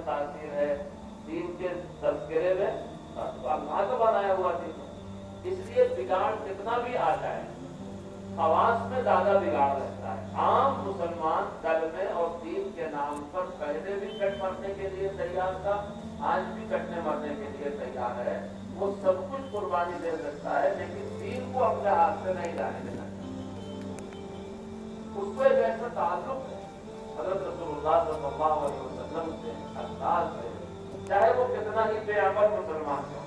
تاثیر ہے دین کے تذکرے میں، تو اللہ کا بنایا ہوا دین ہے۔ اس لیے بگاڑ کتنا بھی آ جائے خواص میں زیادہ بگاڑ رہتا ہے۔ عام مسلمان کلمے اور دین کے نام پر پہلے بھی کٹ مرنے کے لیے تیار تھا، آج بھی کٹنے مرنے کے لیے تیار ہے، وہ سب کچھ قربانی دے سکتا ہے، لیکن دین کو اپنے ہاتھ سے نہیں جانے دینا۔ اس کو ایک ایسا تعلق ہے حضرت رسول اللہ صلی اللہ علیہ وسلم سے، انداز ہے، چاہے وہ کتنا ہی بے عمل مسلمان ہو۔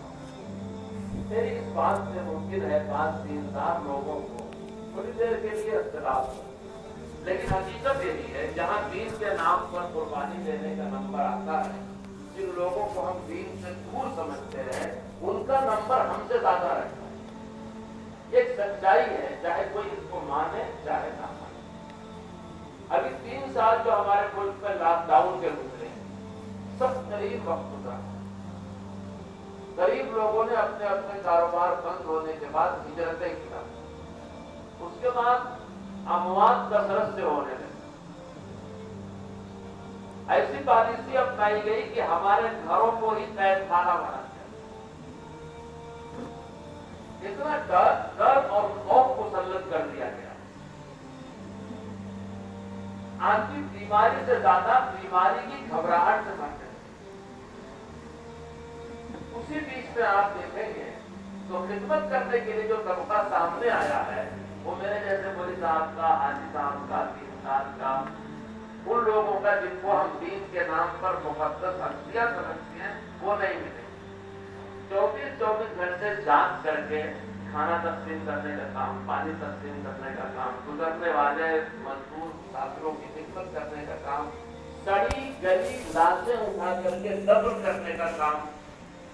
میری اس بات سے ممکن ہے بعض دیندار لوگوں کو تھوڑی دیر کے لیے اختلاف ہو، لیکن حقیقت یہی ہے جہاں دین کے نام پر قربانی دینے کا نمبر آتا ہے، جن لوگوں کو ہم دین سے دور سمجھتے ہیں ان کا نمبر ہم سے زیادہ رہتا ہے۔ ایک سچائی ہے، چاہے کوئی اس کو مانے چاہے نہ مانے۔ ابھی 3 سال جو ہمارے ملک میں لاک ڈاؤن کے گزرے ہیں، سب قریب وقت گزرا، غریب لوگوں نے اپنے اپنے کاروبار بند ہونے کے بعد ہجرتیں کیا، اس کے بعد اموات کثرت سے ہونے لگے۔ ایسی پالیسی اپنائی گئی کہ ہمارے گھروں کو ہی قید خانہ بنا دیا، اتنا ڈر اور خوف مسلط کر دیا گیا۔ آدمی بیماری سے زیادہ بیماری کی گھبراہٹ سے مرتے ہیں۔ اسی بیچ میں آپ دیکھیں گے تو خدمت کرنے کے لیے جو طبقہ سامنے آیا ہے، وہ میرے جیسے مولوی صاحب کا، حاجی صاحب کا، دیندار کا، ان لوگوں کا جن کو ہم دین کے نام پر مقدس ہستیاں سمجھتے ہیں، وہ نہیں ملے۔ 24 گھنٹے جانچ کر کے کھانا تقسیم کرنے کا کام، پانی تقسیم کرنے کا کام، گزرنے والے مزدور مسافروں کی خدمت کرنے کا کام، سڑی گلی لاشیں اٹھا کر کے دفن کرنے کا کام،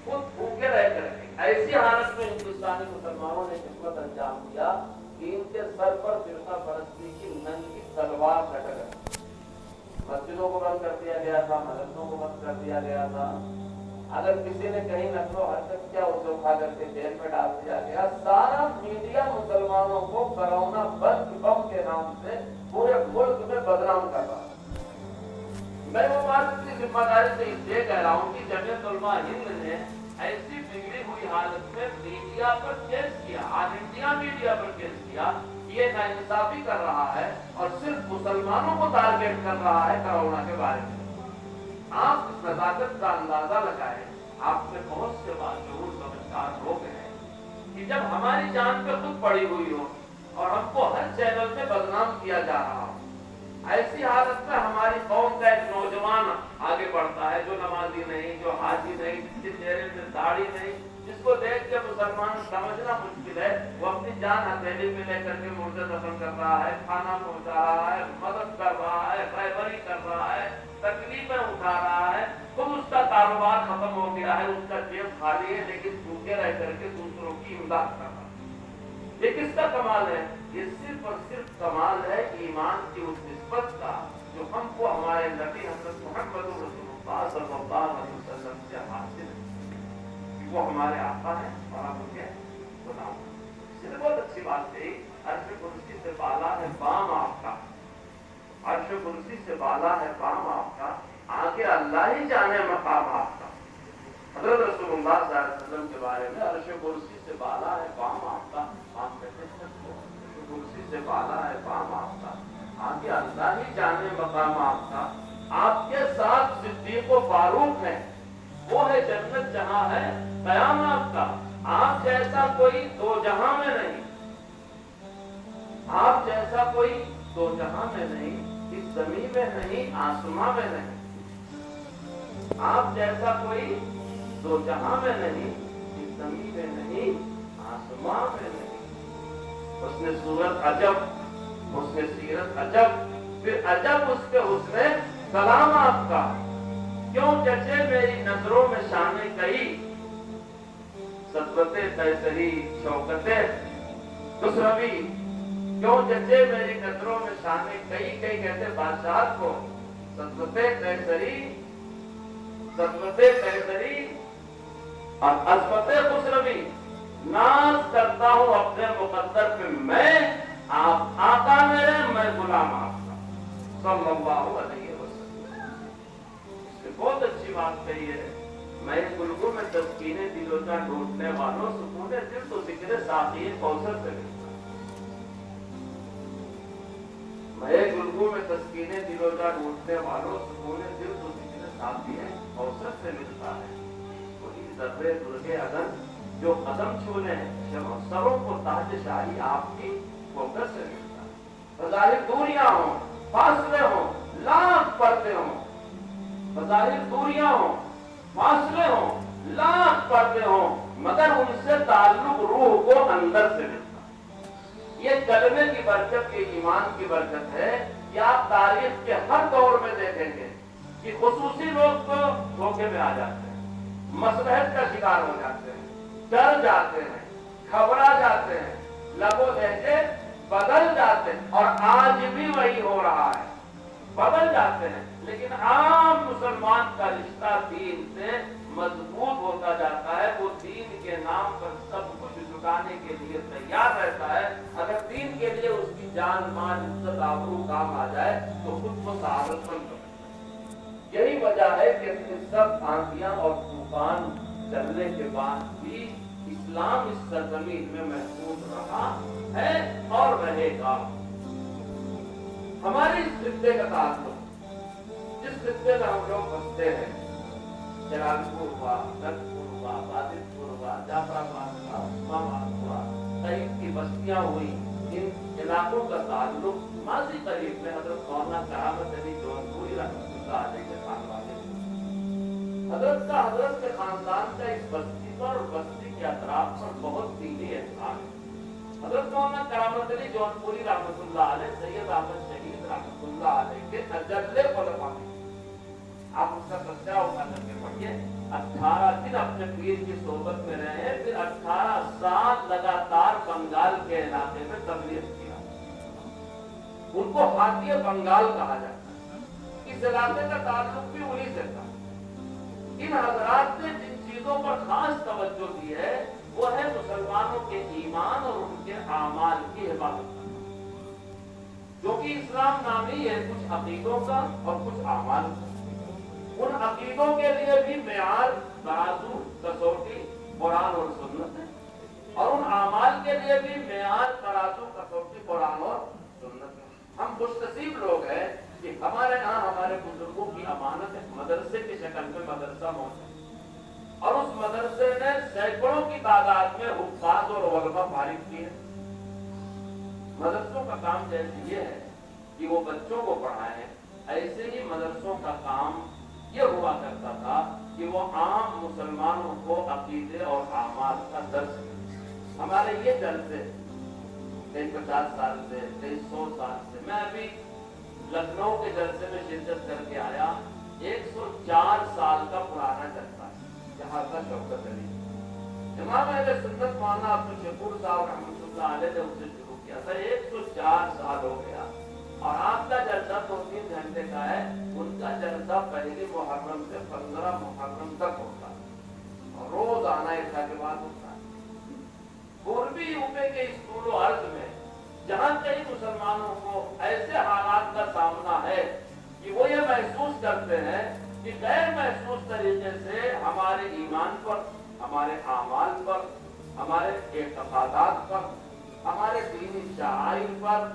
خود بھوکے رہ کر کے ایسی حالت میں ہندوستانی مسلمانوں نے خدمت انجام دیا کہ ان کے سر پر فرقہ پرستی کی ننگی تلوار لٹک گئی۔ مسجدوں کو بند کر دیا گیا تھا، مدرسوں کو بند کر دیا گیا تھا، اگر کسی نے کہیں نقل و حرکت کیا اسے اٹھا کر کے جیل میں ڈال دیا گیا۔ سارا میڈیا مسلمانوں کو کرونا بند بم کے نام سے پورے ملک میں بدنام کر رہا۔ میں وہ بات کی ذمہ داری سے اس لیے کہہ رہا ہوں کہ جمعیت علماء ہند نے ایسی بگڑی ہوئی حالت میں میڈیا پر کیس کیا، آل انڈیا میڈیا پر کیس کیا، یہ ناانصافی کر رہا ہے اور صرف مسلمانوں کو ٹارگیٹ کر رہا ہے کرونا کے بارے میں۔ آپ اس نزاکت کا اندازہ لگائیں، آپ میں بہت سے باشعور سمجھدار لوگ ہیں کہ جب ہماری جان پہ خود پڑی ہوئی ہو اور ہم کو ہر چینل میں بدنام کیا جا رہا ہو، ایسی حالت میں ہماری قوم کا ایک نوجوان آگے بڑھتا ہے جو نمازی نہیں، جو حاجی نہیں، جس کے چہرے میں داڑھی نہیں، جس کو دیکھ کے مسلمان سمجھنا مشکل ہے، وہ اپنی جان ہتھیلی میں لے کر کے مردے دفن کر رہا ہے، کھانا پہنچا رہا ہے، مدد کر رہا ہے، رہبری کر رہا ہے، تکلیفیں اٹھا رہا ہے، خود اس کا کاروبار ختم ہو گیا ہے، اس کا جیب خالی ہے، لیکن بھوکے رہ کر کے دوسروں کی امداد کر رہا ہے۔ یہ کس کا کمال ہے؟ یہ صرف اور صرف کمال ہے ایمان کی اس نسبت کا جو ہم کو ہمارے نبی حضرت محمد رسول اللہ صلی اللہ علیہ وسلم سے حاصل ہے، وہ ہمارے آقا ہیں اور ہم ان کے غلام ہیں۔ اس نے بہت اچھی بات کہی، عرش کرسی سے بالا ہے بام آپ کا، عرش کرسی سے بالا ہے بام آپ کا، آگے اللہ ہی جانے مقام آپ کا۔ حضرت رسول اللہ صلی اللہ علیہ وسلم کے بارے میں عرش کرسی سے بالا ہے بام آپ کا، آپ کہتے ہیں عرش کرسی سے بالا ہے بام آپ کا، آگے اللہ ہی جانے مقام آپ کا۔ آپ کے ساتھ صدیق و فاروق ہیں، وہ ہے جنت جہاں ہے قیام آپ کا۔ آپ جیسا کوئی دو جہاں میں نہیں، آپ جیسا کوئی دو جہاں میں نہیں، اس زمین میں نہیں، آسمان میں نہیں، آپ جیسا کوئی دو جہاں میں نہیں، اس زمین میں نہیں، آسمان میں نہیں۔ اس نے صورت عجب، اس نے سیرت عجب، پھر عجب اس کے حسن کلام آپ کا۔ کیوں جچے میری نظروں میں شان کئی، سطوت قیصری شوکت خسروی، کیوں جچے میری نظروں میں شان کئی، کئی کہتے بادشاہ کو، سطوت قیصری، سطوت قیصری اور عظمت خسروی، ناز کرتا ہوں اپنے مقدر پہ میں، آپ آقا میرے، میں غلام آپ کا، صلی اللہ علیہ وسلم۔ اس نے بہت اچھی بات کہی ہے، میں گلگوں میں تسکین دلوچا ڈھونڈنے والوں سکون دل تو ذکر ساقی کوثر سے ملتا ہے۔ میں گلگوں میں تسکین دلوچا ڈھونڈنے والوں سکون دل تو ذکر ساقی کوثر سے ملتا ہے۔ وہی ذرے درگے اگر جو قدم چھونے سروں کو تاج شاہی آپ کی کوثر سے ملتا ہے۔ بظاہر دوریاں ہوں، فاصلے ہوں، لاکھ پردے ہوں، بظاہر دوریاں ہوں، فاصلے ہوں، لاکھ پردے ہوں، مگر ان سے تعلق روح کو اندر سے ملتا ہے۔ یہ کلمے کی برکت، یہ ایمان کی برکت ہے کہ آپ تاریخ کے ہر دور میں دیکھیں گے کہ خصوصی لوگ تو دھوکے میں آ جاتے ہیں، مصلحت کا شکار ہو جاتے ہیں، ڈر جاتے ہیں، گھبرا جاتے ہیں، لب و لہجے بدل جاتے ہیں، اور آج بھی وہی ہو رہا ہے، بدل جاتے ہیں، لیکن عام مسلمان کا رشتہ دین سے مضبوط ہوتا جاتا ہے۔ وہ دین کے نام پر سب کچھ جٹانے کے لیے تیار رہتا ہے۔ اگر دین کے لیے اس کی جان مال عزت آبرو کام آ جائے تو خود کو سعادت مند کرتا ہے۔ یہی وجہ ہے کہ سب آندیاں اور طوفان چلنے کے بعد بھی اسلام اس سرزمین میں محفوظ رہا ہے اور رہے گا۔ ہمارے اس خطے کا تعلق، جس خطے میں ہم لوگ بستے ہیں، شرال پور ہوا، نرپور ہوا، بادل پور ہوا، جعفر آباد ہوا، اسلام آباد ہوا، قریب کی بستیاں ہوئی، ان علاقوں کا تعلق ماضی قریب میں حضرت مولانا کرامت علی جونپوری رحمۃ اللہ علیہ کے خاندان میں حضرت کے خاندان کا اس بستی پر اور بستی کے اطراف پر بہت دینی احسان ہے۔ حضرت مولانا کرامت علی جونپوری رحمۃ اللہ علیہ سید احمد شہید رحمۃ اللہ علیہ کے اجلے علماء ہیں۔ آپ اس کا سچا اٹھا کر کے پڑھیے، 18 دن اپنے پیر کی صحبت میں رہے ہیں، پھر 18 سال لگاتار بنگال کے علاقے میں تبلیغ کیا۔ ان کو ہاتھی بنگال کہا جاتا ہے۔ اس علاقے کا تعلق بھی انہی سے تھا۔ ان حضرات نے جن چیزوں پر خاص توجہ دی ہے وہ ہے مسلمانوں کے ایمان اور ان کے اعمال کی حفاظت کرنا، جو کہ اسلام نامی ہے، کچھ عقیدوں کا اور کچھ اعمال کا۔ ان عقیدوں کے لیے بھی معیار، ترازو، کسوٹی قرآن اور سنت ہے، اور ان اعمال کے لیے بھی معیار، ترازو، کسوٹی قرآن اور سنت ہے۔ ہم خوش نصیب لوگ ہیں کہ ہمارے یہاں ہمارے بزرگوں کی امانت ہے، مدرسے کی شکل میں مدرسہ موجود ہے، اور اس مدرسے نے سینکڑوں کی تعداد میں حفاظ اور علماء فارغ کیے۔ مدرسوں کا کام جیسے یہ ہے کہ وہ بچوں کو پڑھائیں، ایسے ہی مدرسوں کا کام یہ ہوا کرتا تھا کہ وہ عام مسلمانوں کو عقیدے اور اعمال کا درس دیں۔ ہمارے یہ جلسے کئی 50 سال سے، کئی 100 سال سے، میں ابھی لکھنؤ کے جلسے میں شرکت کر کے آیا، 104 سال کا پرانا جلسہ ہے، جہاں کا شوکت علی امام اہل سنت مولانا عبدالشکور صاحب رحمۃ اللہ علیہ نے اسے شروع کیا تھا۔ 104 سال ہو گیا، اور آپ کا جلسہ 2-3 گھنٹے کا ہے، ان کا جلسہ پہلی محرم سے 15 محرم تک ہوتا ہے، اور روز آنا ایسا کے بعد ہوتا ہے۔ پوربی یوپی کے اس طول و عرض میں جہاں کئی مسلمانوں کو ایسے حالات کا سامنا ہے کہ وہ یہ محسوس کرتے ہیں کہ غیر محسوس طریقے سے ہمارے ایمان پر، ہمارے اعمال پر، ہمارے اعتقادات پر، ہمارے دینی شعائر پر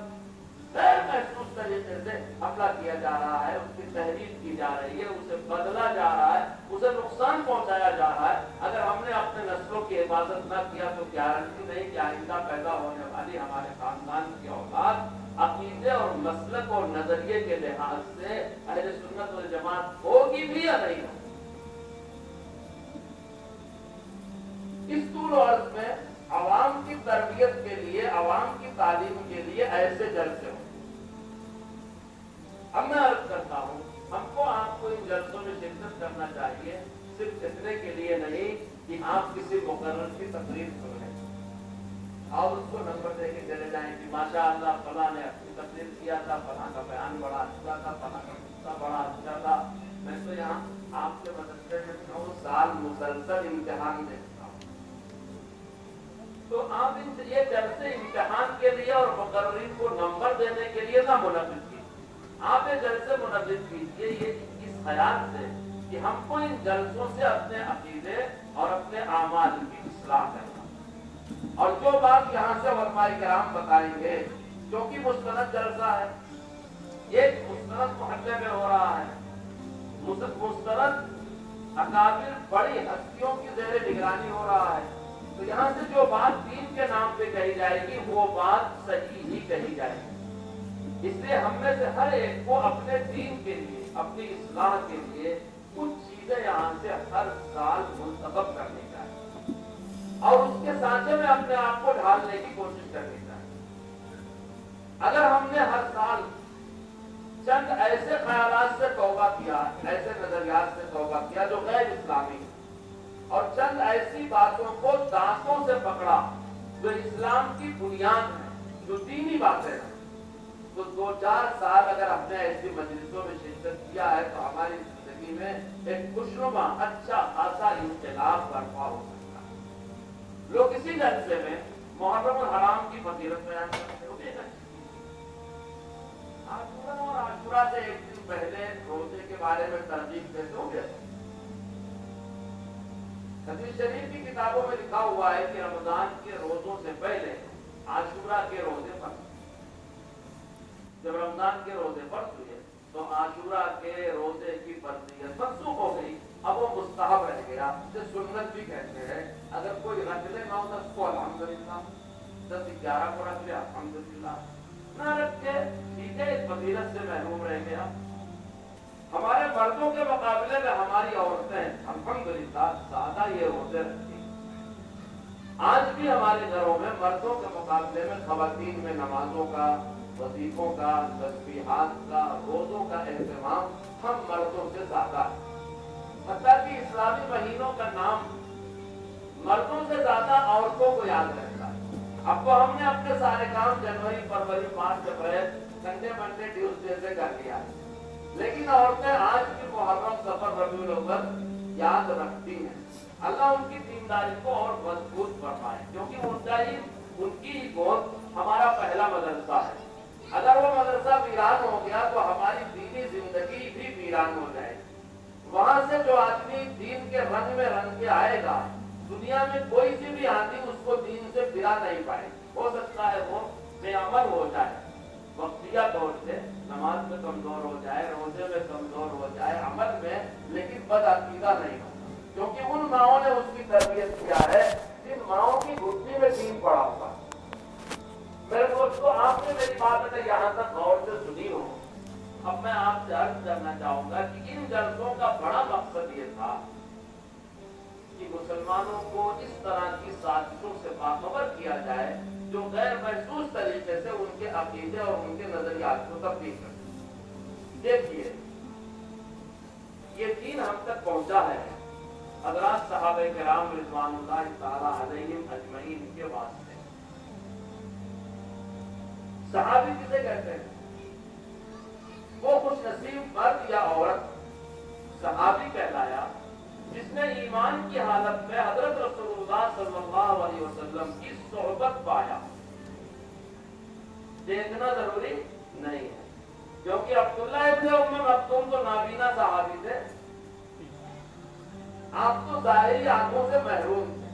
غیر محسوس طریقے سے حملہ کیا جا رہا ہے، اس کی تحریف کی جا رہی ہے، اسے بدلا جا رہا ہے، اسے نقصان پہنچایا جا رہا ہے۔ اگر ہم نے اپنے نسلوں کی حفاظت نہ کیا تو گارنٹی نہیں کہ آئندہ پیدا ہونے والی ہمارے خاندان کی اولاد عقیدے اور مسلک اور نظریے کے لحاظ سے اہل سنت والجماعت ہوگی بھی یا نہیں ہوگی۔ اس طول و عرض میں عوام کی تربیت کے لیے، عوام کی تعلیم کے لیے ایسے جلسے ہوں۔ اب میں عرض کرتا ہوں، ہم کو آپ کو ان جلسوں میں شرکت کرنا چاہیے، صرف اتنے کے لیے نہیں کہ آپ کسی مقرر کی تقریر سن لیں اور اس کو نمبر دے کے چلے جائیں کہ ماشاء اللہ فلاں نے اپنی تقریر کیا تھا، فلاں کا بیان بڑا اچھا تھا، فلاں کا قصہ بڑا اچھا تھا۔ میں تو یہاں آپ کے مدرسے میں 9 سال مسلسل امتحان دیکھتا ہوں، تو آپ ان سے یہ جلسے امتحان کے لیے اور مقررین کو نمبر دینے کے لیے نہ منعقد کیجیے، آپ یہ جلسے منعقد کیجیے یہ اس خیال سے کہ ہم کو ان جلسوں سے اپنے عقیدے اور اپنے اعمال کی اصلاح کرنا، اور جو بات یہاں سے علماء کرام بتائیں گے، جو کہ مستند جلسہ ہے، ایک مستند محلے میں ہو رہا ہے، مستند اکابر بڑی ہستیوں کی زیر نگرانی ہو رہا ہے، تو یہاں سے جو بات دین کے نام پہ کہی جائے گی وہ بات صحیح ہی کہی جائے گی۔ اس لیے ہم میں سے ہر ایک کو اپنے دین کے لیے، اپنی اصلاح کے لیے کچھ چیزیں یہاں سے ہر سال منتخب کرنی چاہیے اور اس کے سانچے میں اپنے آپ کو ڈھالنے کی کوشش کرنی چاہیے۔ اگر ہم نے ہر سال چند ایسے خیالات سے توبہ کیا، ایسے نظریات سے توبہ کیا جو غیر اسلامی ہیں، اور چند ایسی باتوں کو دانتوں سے پکڑا جو اسلام کی بنیاد ہے، جو دینی باتیں ہیں، تو 2-4 سال اگر ہم نے ایسی مجلسوں میں شرکت کیا ہے تو ہماری زندگی میں ایک خوشنما اچھا خاصا انقلاب برپا ہو سکتا ہے۔ لوگ اسی جلسے میں محرم الحرام کی فضیلت بیان کرتے ہوئے اور عاشورہ سے ایک دن پہلے روزے کے بارے میں ترغیب دیتے ہوں گے۔ حدیث شریف کی کتابوں میں لکھا ہوا ہے کہ رمضان کے روزوں سے پہلے عاشورہ کے روزے فرض، جب رمضان کے روزے فرض ہوئے تو عاشورہ کے روزے کی فرضیت منسوخ ہو گئی، اب وہ مستحب رہ گیا، جسے سنت بھی کہتے ہیں۔ اگر کوئی رکھ لے 9-10 کو الحمدللہ، 10-11 کو رکھ لے الحمدللہ، نہ رکھ کے ٹھیک ہے، اس فضیلت سے محروم رہ گیا۔ ہمارے مردوں کے مقابلے میں ہماری عورتیں الحمدللہ زیادہ یہ روزے رکھتی ہیں۔ آج بھی ہمارے گھروں میں مردوں کے مقابلے میں خواتین میں نمازوں کا، وظیفوں کا، تسبیحات کا، روزوں کا اہتمام ہم مردوں سے زیادہ ہے۔ حتیٰ کہ اسلامی مہینوں کا نام مردوں سے زیادہ عورتوں کو یاد رہتا ہے۔ اب تو ہم نے اپنے سارے کام جنوری، فروری، مارچ، اپریل، سنڈے، منڈے، ٹیوزڈے سے کر لیا ہے، لیکن عورتیں آج بھی محرم، سفر، ربیع الاول یاد رکھتی ہیں۔ اللہ ان کی دینداری کو اور مضبوط فرمائے، کیونکہ ان کی ہی گود ہمارا پہلا مدرسہ ہے۔ اگر وہ مدرسہ ویران ہو گیا تو ہماری دینی زندگی بھی ویران ہو جائے گی۔ وہاں سے جو آدمی دین کے رنگ میں رنگ کے آئے گا، دنیا میں کوئی سی بھی آدمی اس کو دین سے پھرا نہیں پائے۔ ہو سکتا ہے وہ بے عمل ہو جائے، وقتیہ طور سے نماز میں کمزور ہو جائے، روزے میں کمزور ہو جائے، عمل میں، لیکن بدعقیدہ نہیں ہو، کیونکہ ان ماؤں نے اس کی تربیت کیا ہے جن ماؤں کی گھٹنی میں دین پڑا ہوا۔ میرے دوستو، آپ نے میری بات میں یہاں تک غور سے سنی ہو۔ اب میں آپ سے عرض کرنا چاہوں گا کہ ان جلسوں کا بڑا مقصد یہ تھا کہ مسلمانوں کو اس طرح کی سازشوں سے باخبر کیا جائے جو غیر محسوس طریقے سے ان کے عقیدے اور ان کے نظریات کو تبدیل کرتے۔ دیکھیے، یہ دین ہم تک پہنچا ہے حضرات صحابہ کرام رضوان اللہ تعالی علیہم اجمعین کے واسطے۔ صحابی کسے کہتے ہیں؟ وہ خوش نصیب مرد یا عورت صحابی کہلایا جس نے ایمان کی حالت میں حضرت رسول اللہ صلی اللہ علیہ وسلم کی صحبت پایا۔ دیکھنا ضروری نہیں ہے، کیونکہ عبداللہ ابن ام مکتوم تو نابینا صحابی تھے، آپ تو ظاہری آنکھوں سے محروم تھے۔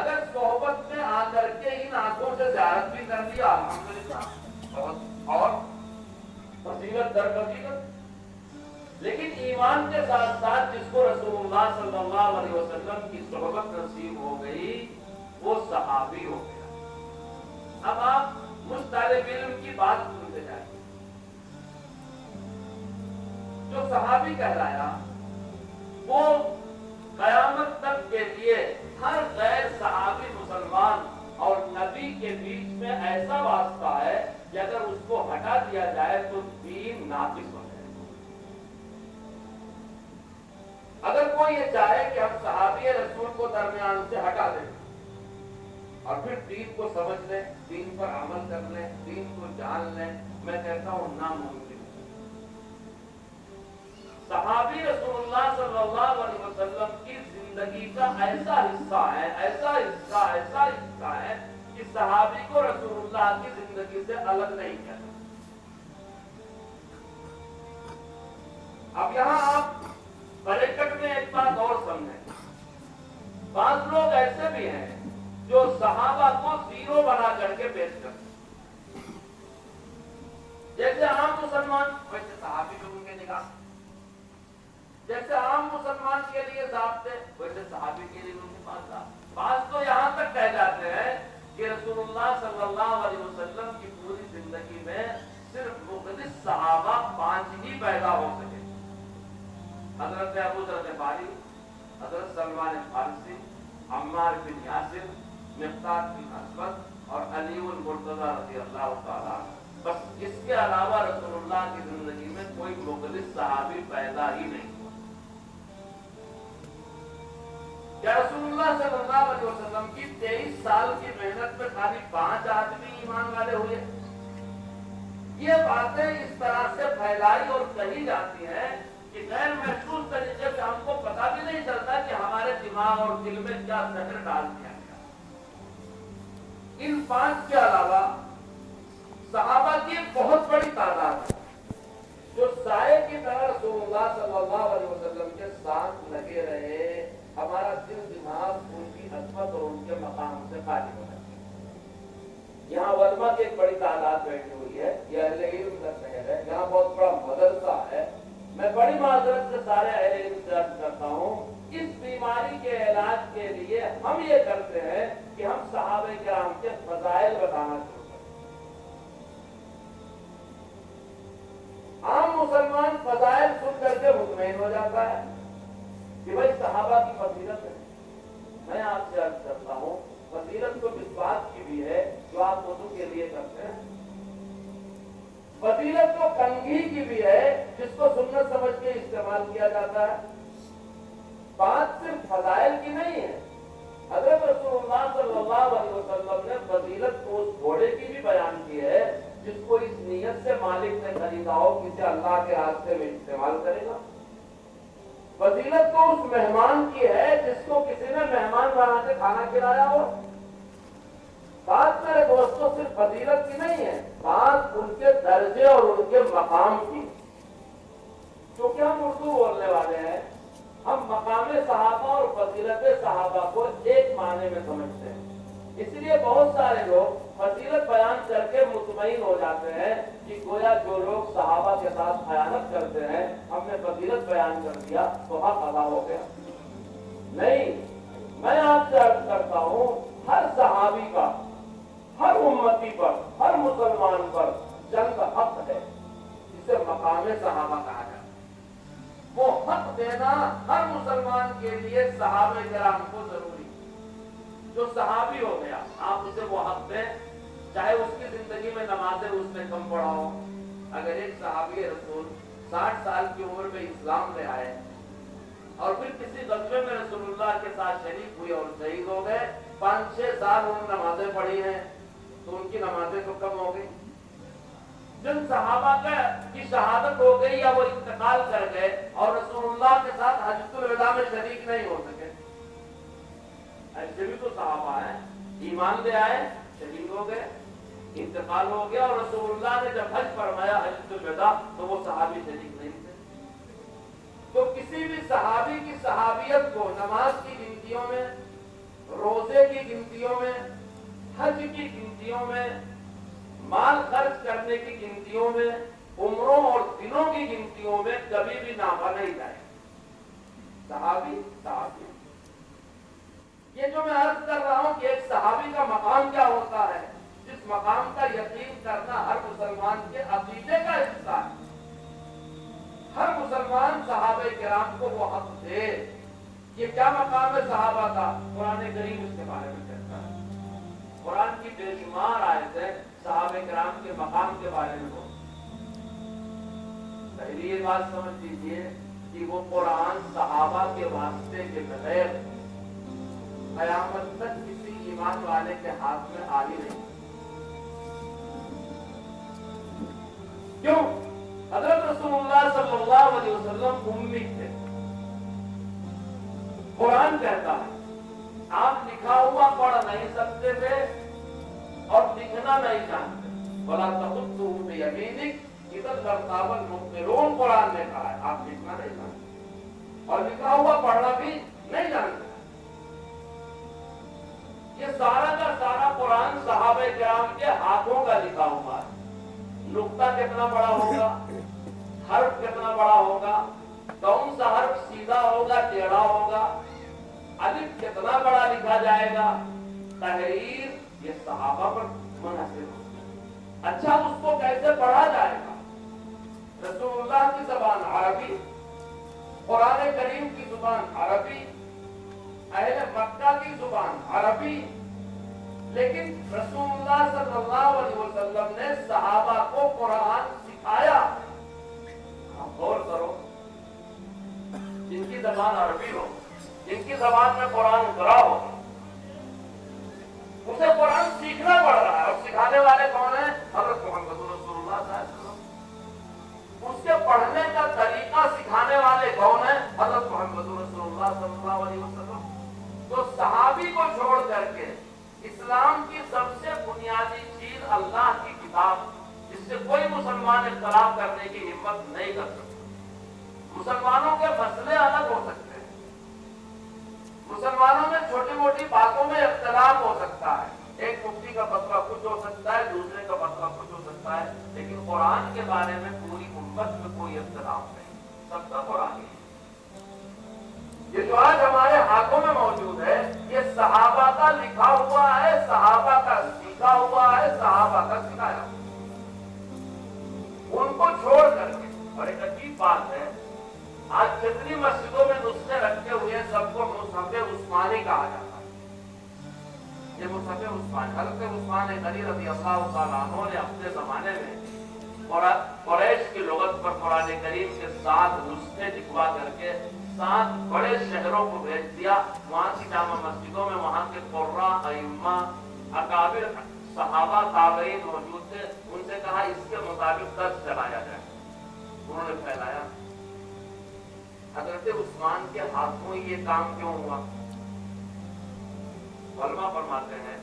اگر صحبت میں آ کر کے ان آنکھوں سے زیارت بھی کر لیا الحمدللہ، اور فضیلت در فضیلت، لیکن ایمان کے ساتھ ساتھ جس کو رسول اللہ صلی اللہ علیہ وسلم کی صحبت نصیب ہو گئی وہ صحابی ہو گیا۔ اب آپ مجھ طالب علم کی بات سنتے جائیں، جو صحابی کہلایا وہ قیامت تک کے لیے ہر غیر صحابی مسلمان اور نبی کے بیچ میں ایسا واسطہ ہے کہ اگر اس کو ہٹا دیا جائے تو دین ناقص ہو جائے۔ اگر کوئی یہ چاہے کہ ہم صحابی رسول کو درمیان سے ہٹا دیں اور پھر دین کو سمجھ لیں، دین پر عمل کر لیں، دین کو جان لیں، میں کہتا ہوں ناممکن۔ صحابی رسول اللہ صلی اللہ علیہ وسلم کی زندگی کا ایسا حصہ ہے، ایسا حصہ ہے کہ صحابی کو رسول اللہ کی زندگی سے الگ نہیں کرتا۔ اب یہاں آپ ایسے بھی ہیں جو صحابہ کو زیرو بنا کر کے پیش کرتے ہیں. جیسے عام مسلمان ویسے صحابی بھی ان کے نگاہ، جیسے عام مسلمان کے لیے ضابطے ویسے صحابی کے لیے ان کے پاس ضابطے. بعض تو یہاں تک کہہ جاتے ہیں کہ رسول اللہ صلی اللہ علیہ وسلم کی پوری زندگی میں صرف مخلص صحابہ 5 ہی پیدا ہو سکے. حضرت ابو ذر غفاری، حضرت سلمان فارسی، عمار بن یاسر، مقداد بن اسود اور علی المرتضی رضی اللہ تعالیٰ. بس اس کے علاوہ رسول اللہ کی زندگی میں کوئی مخلص صحابی پیدا ہی نہیں. کیا رسول اللہ صلی اللہ علیہ وسلم کی 23 سال کی محنت میں خالی 5 آدمی ایمان والے ہوئے؟ یہ باتیں اس طرح سے پھیلائی اور کہی جاتی ہیں کہ غیر محسوس طریقے سے ہم کو پتہ بھی نہیں چلتا کہ ہمارے دماغ اور دل میں کیا زہر ڈال دیا گیا. ان 5 کے علاوہ صحابہ کی ایک بہت بڑی تعداد ہے جو سائے کی طرح رسول اللہ صلی اللہ علیہ وسلم کے ساتھ لگے رہے. ہمارا دل دماغ ان کی عظمت اور ان کے مقام سے خالی ہو جاتا ہے. یہاں علماء کی ایک بڑی تعداد بیٹھی ہوئی ہے. یہ اہل علم کا شہر ہے. یہاں بہت بڑا مدرسہ ہے. میں بڑی معذرت سے سارے اہل علم سے عرض کرتا ہوں، اس بیماری کے علاج کے لیے ہم یہ کرتے ہیں کہ ہم صحابہ کرام کے فضائل بتانا شروع کرتے ہیں. عام مسلمان فضائل سن کر کے مطمئن ہو جاتا ہے کہ بھائی صحابہ کی فضیلت ہے. میں آپ سے عرض کرتا ہوں، فضیلت تو اس بات کی بھی ہے جو آپ وضو کے لیے کرتے ہیں. فضیلت تو کنگھی کی بھی ہے جس کو سنت سمجھ کے استعمال کیا جاتا ہے. بات صرف فضائل کی نہیں ہے. حضرت رسول اللہ صلی اللہ علیہ وسلم نے فضیلت کو اس گھوڑے کی بھی بیان کی ہے جس کو اس نیت سے مالک نے خریدا ہو کسی اللہ کے راستے میں استعمال کرے گا. فضیلت تو اس مہمان کی ہے جس کو کسی نے مہمان بنا کے کھانا کھلایا ہو. بات میرے دوستوں صرف فضیلت کی نہیں ہے، بات ان کے درجے اور ان کے مقام کی. کیونکہ ہم اردو بولنے والے ہیں، ہم مقام صحابہ اور فضیلت صحابہ کو ایک معنی میں سمجھتے ہیں. اس لیے بہت سارے لوگ فضیلت بیان کر کے مطمئن ہو جاتے ہیں کہ گویا جو لوگ صحابہ کے ساتھ خیانت کرتے ہیں، ہم نے فضیلت بیان کر دیا تو حق ادا ہو گیا. نہیں، میں آپ سے عرض کرتا ہوں، ہر صحابی کا، ہر امتی پر، ہر مسلمان پر چند حق ہے جسے مقام صحابہ کہا جاتا ہے. وہ حق دینا ہر مسلمان کے لیے صحابہ کرام کو ضروری. جو صحابی ہو گیا آپ اسے وہ حق دیں، چاہے اس کی زندگی میں نمازیں اس نے کم پڑھا ہو. اگر ایک صحابی رسول 60 سال کی عمر میں اسلام لے آئے اور پھر کسی غزوے میں رسول اللہ کے ساتھ شریک ہوئے اور شہید ہو گئے، 5-6 سال انہوں نے نمازیں پڑھی ہیں تو ان کی نمازیں تو کم ہو گئی. جن صحابہ کی شہادت ہو گئی یا وہ انتقال کر گئے اور رسول اللہ کے ساتھ حجۃ الوداع میں شریک نہیں ہو سکے، ایسے بھی تو صحابہ ہیں. ایمان لے آئے، شہید ہو گئے، انتقال ہو گیا اور رسول اللہ نے جب حج فرمایا حجۃ الوداع تو وہ صحابی شریک نہیں تھے. تو کسی بھی صحابی کی صحابیت کو نماز کی گنتیوں میں، روزے کی گنتیوں میں، حج کی گنتیوں میں، مال خرچ کرنے کی گنتیوں میں، عمروں اور دنوں کی گنتیوں میں کبھی بھی ناپا نہیں جائے. صحابی صحابی. یہ جو میں عرض کر رہا ہوں کہ ایک صحابی کا مقام کیا ہوتا ہے، جس مقام کا یقین کرنا ہر مسلمان کے عقیدے کا حصہ ہے. ہر مسلمان صحابہ کرام کو وہ حق دے. یہ کیا مقام ہے صحابہ کا؟ قرآن کریم اس کے بارے میں کہتا ہے. قرآن کی بے شمار آیتیں صحابہ کرام کے مقام کے بارے میں بولتی. پہلی یہ بات سمجھ لیجیے کہ وہ قرآن صحابہ کے واسطے کے بغیر قیامت تک کسی ایمان والے کے ہاتھ میں آ ہی نہیں. کیوں؟ حضرت رسول اللہ صلی اللہ علیہ وسلم امی تھے. قرآن کہتا ہے آپ لکھا ہوا پڑھ نہیں سکتے تھے اور لکھنا نہیں جانتے. وَلَا تَخُطُّهُ بِيَمِينِكَ إِذًا لَارْتَابَ الْمُبْطِلُونَ. قرآن نے کہا ہے آپ لکھنا نہیں جانتے اور لکھا ہوا پڑھنا بھی نہیں جانتے. یہ سارا کا سارا قرآن صحابہ کرام کے ہاتھوں کا لکھا ہوا ہے. نقطہ کتنا بڑا ہوگا, حرف کتنا بڑا ہوگا, کون سا حرف سیدھا ہوگا ٹیڑھا ہوگا, الف کتنا بڑا لکھا جائے گا, تحریر یہ صحابہ پر منحصر ہوگا. اچھا اس کو کیسے پڑھا جائے گا؟ رسول اللہ کی زبان عربی, قرآن کریم کی زبان عربی, اہل مکہ کی زبان عربی, لیکن رسول اللہ صلی اللہ علیہ وسلم نے صحابہ کو قرآن سکھایا. غور کرو, جن کی زبان عربی ہو, جن کی زبان میں قرآن اترا ہو, اسے قرآن سیکھنا پڑ رہا ہے. اور سکھانے والے کون ہیں؟ حضرت محمد رسول اللہ صلی اللہ علیہ وسلم. اس کے پڑھنے کا طریقہ سکھانے والے کون ہیں؟ حضرت محمد رسول اللہ صلی اللہ علیہ وسلم. تو صحابی کو چھوڑ کر کے اسلام کی سب سے بنیادی چیز اللہ کی کتاب, جس سے کوئی مسلمان اختلاف کرنے کی ہمت نہیں کر سکتا. مسلمانوں کے مسئلے الگ ہو سکتے ہیں, مسلمانوں میں چھوٹی موٹی باتوں میں اختلاف ہو سکتا ہے, ایک مفتی کا فتویٰ کچھ ہو سکتا ہے, دوسرے کا فتویٰ کچھ ہو سکتا ہے, لیکن قرآن کے بارے میں پوری امت میں کوئی اختلاف نہیں, سب کا قرآن ہی. یہ جو آج ہمارے ہاتھوں میں موجود ہے یہ صحابہ کا لکھا ہوا ہے, صحابہ کا سیکھا ہوا ہے, صحابہ کا سکھایا. ان کو چھوڑ کر کے, اور ایک عجیب بات ہے, آج جتنی مسجدوں میں نسخے رکھے ہوئے سب کو مصحف عثمانی کہا جاتا ہے. یہ مصحف عثمانی, حضرت عثمان غنی رضی اللہ تعالیٰ عنہ نے اپنے زمانے میں قریش کی لغت پر قرآن کریم کے 7 نسخے لکھوا کر کے 7 بڑے شہروں کو بھیج دیا. وہاں کی جامع مسجدوں میں وہاں کے قراء, ائمہ, اکابر صحابہ تابعین موجود تھے. ان سے کہا اس کے مطابق درس چلایا جائے. انہوں نے پھیلایا. حضرت عثمان کے ہاتھوں یہ کام کیوں ہوا؟ علماء فرماتے ہیں,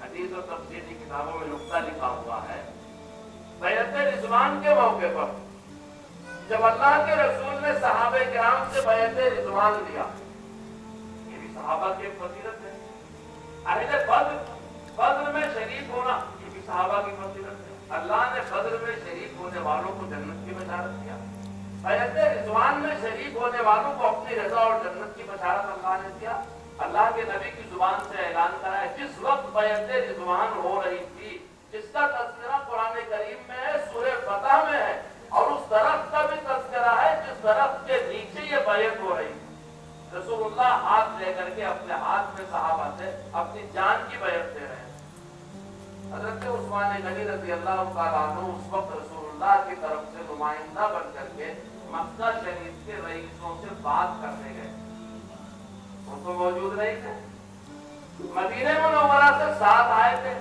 حدیث و تفسیر کی کتابوں میں نقطہ لکھا ہوا ہے, بیعت رضوان کے موقع پر جب اللہ کے رسول نے صحابہ کرام سے بیعت رضوان لیا, یہ بھی صحابہ کی فضیلت ہے. اہل بدر میں شریک ہونا, یہ بھی صحابہ کی فضیلت ہے. اللہ نے بدر میں شریک ہونے والوں کو جنت کی بشارت دیا. بیعت رضوان میں شریک ہونے والوں کو اپنی رضا اور جنت کی بشارت اللہ نے دیا. اللہ کے نبی کی زبان سے اعلان کرا ہے, جس وقت بیعت رضوان ہو رہی تھی, جس کا تذکرہ قرآن کریم میں ہے, سورہ فتح میں ہے, اور اس درخت کا بھی تذکرہ ہے جس درخت کے نیچے یہ بیعت ہو رہی ہے. رسول اللہ ہاتھ لے کر کے اپنے ہاتھ میں صحابہ سے اپنی جان کی بیعت دے رہے ہیں. حضرت عثمان غنی رضی اللہ تعالیٰ عنہ اس وقت رسول اللہ کی طرف سے نمائندہ بن کر کے مکہ شریف کے رئیسوں سے بات کرنے گئے. وہ تو موجود نہیں تھے, مدینہ منورہ سے ساتھ آئے تھے,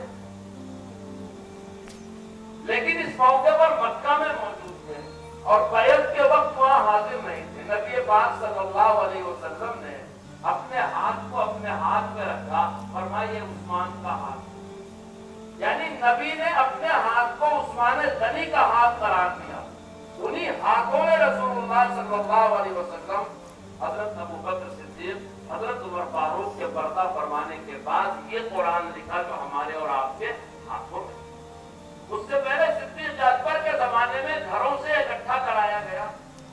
لیکن اس موقع پر مکہ میں موجود تھے اور بیعت کے وقت وہاں حاضر نہیں تھے. نبی پاک صلی اللہ علیہ وسلم نے اپنے ہاتھ کو اپنے ہاتھ میں رکھا, فرمایا یہ عثمان کا ہاتھ, یعنی نبی نے اپنے ہاتھ کو عثمان غنی کا ہاتھ قرار دیا. انہی ہاتھوں میں رسول اللہ صلی اللہ علیہ وسلم حضرت ابوبکر صدیق, حضرت عمر فاروق کے پردہ فرمانے کے بعد یہ قرآن لکھا جو ہمارے اور آپ کے ہاتھوں میں. اس سے پہلے صدیق اکبر کے زمانے میں گھروں سے اکٹھا کرایا گیا.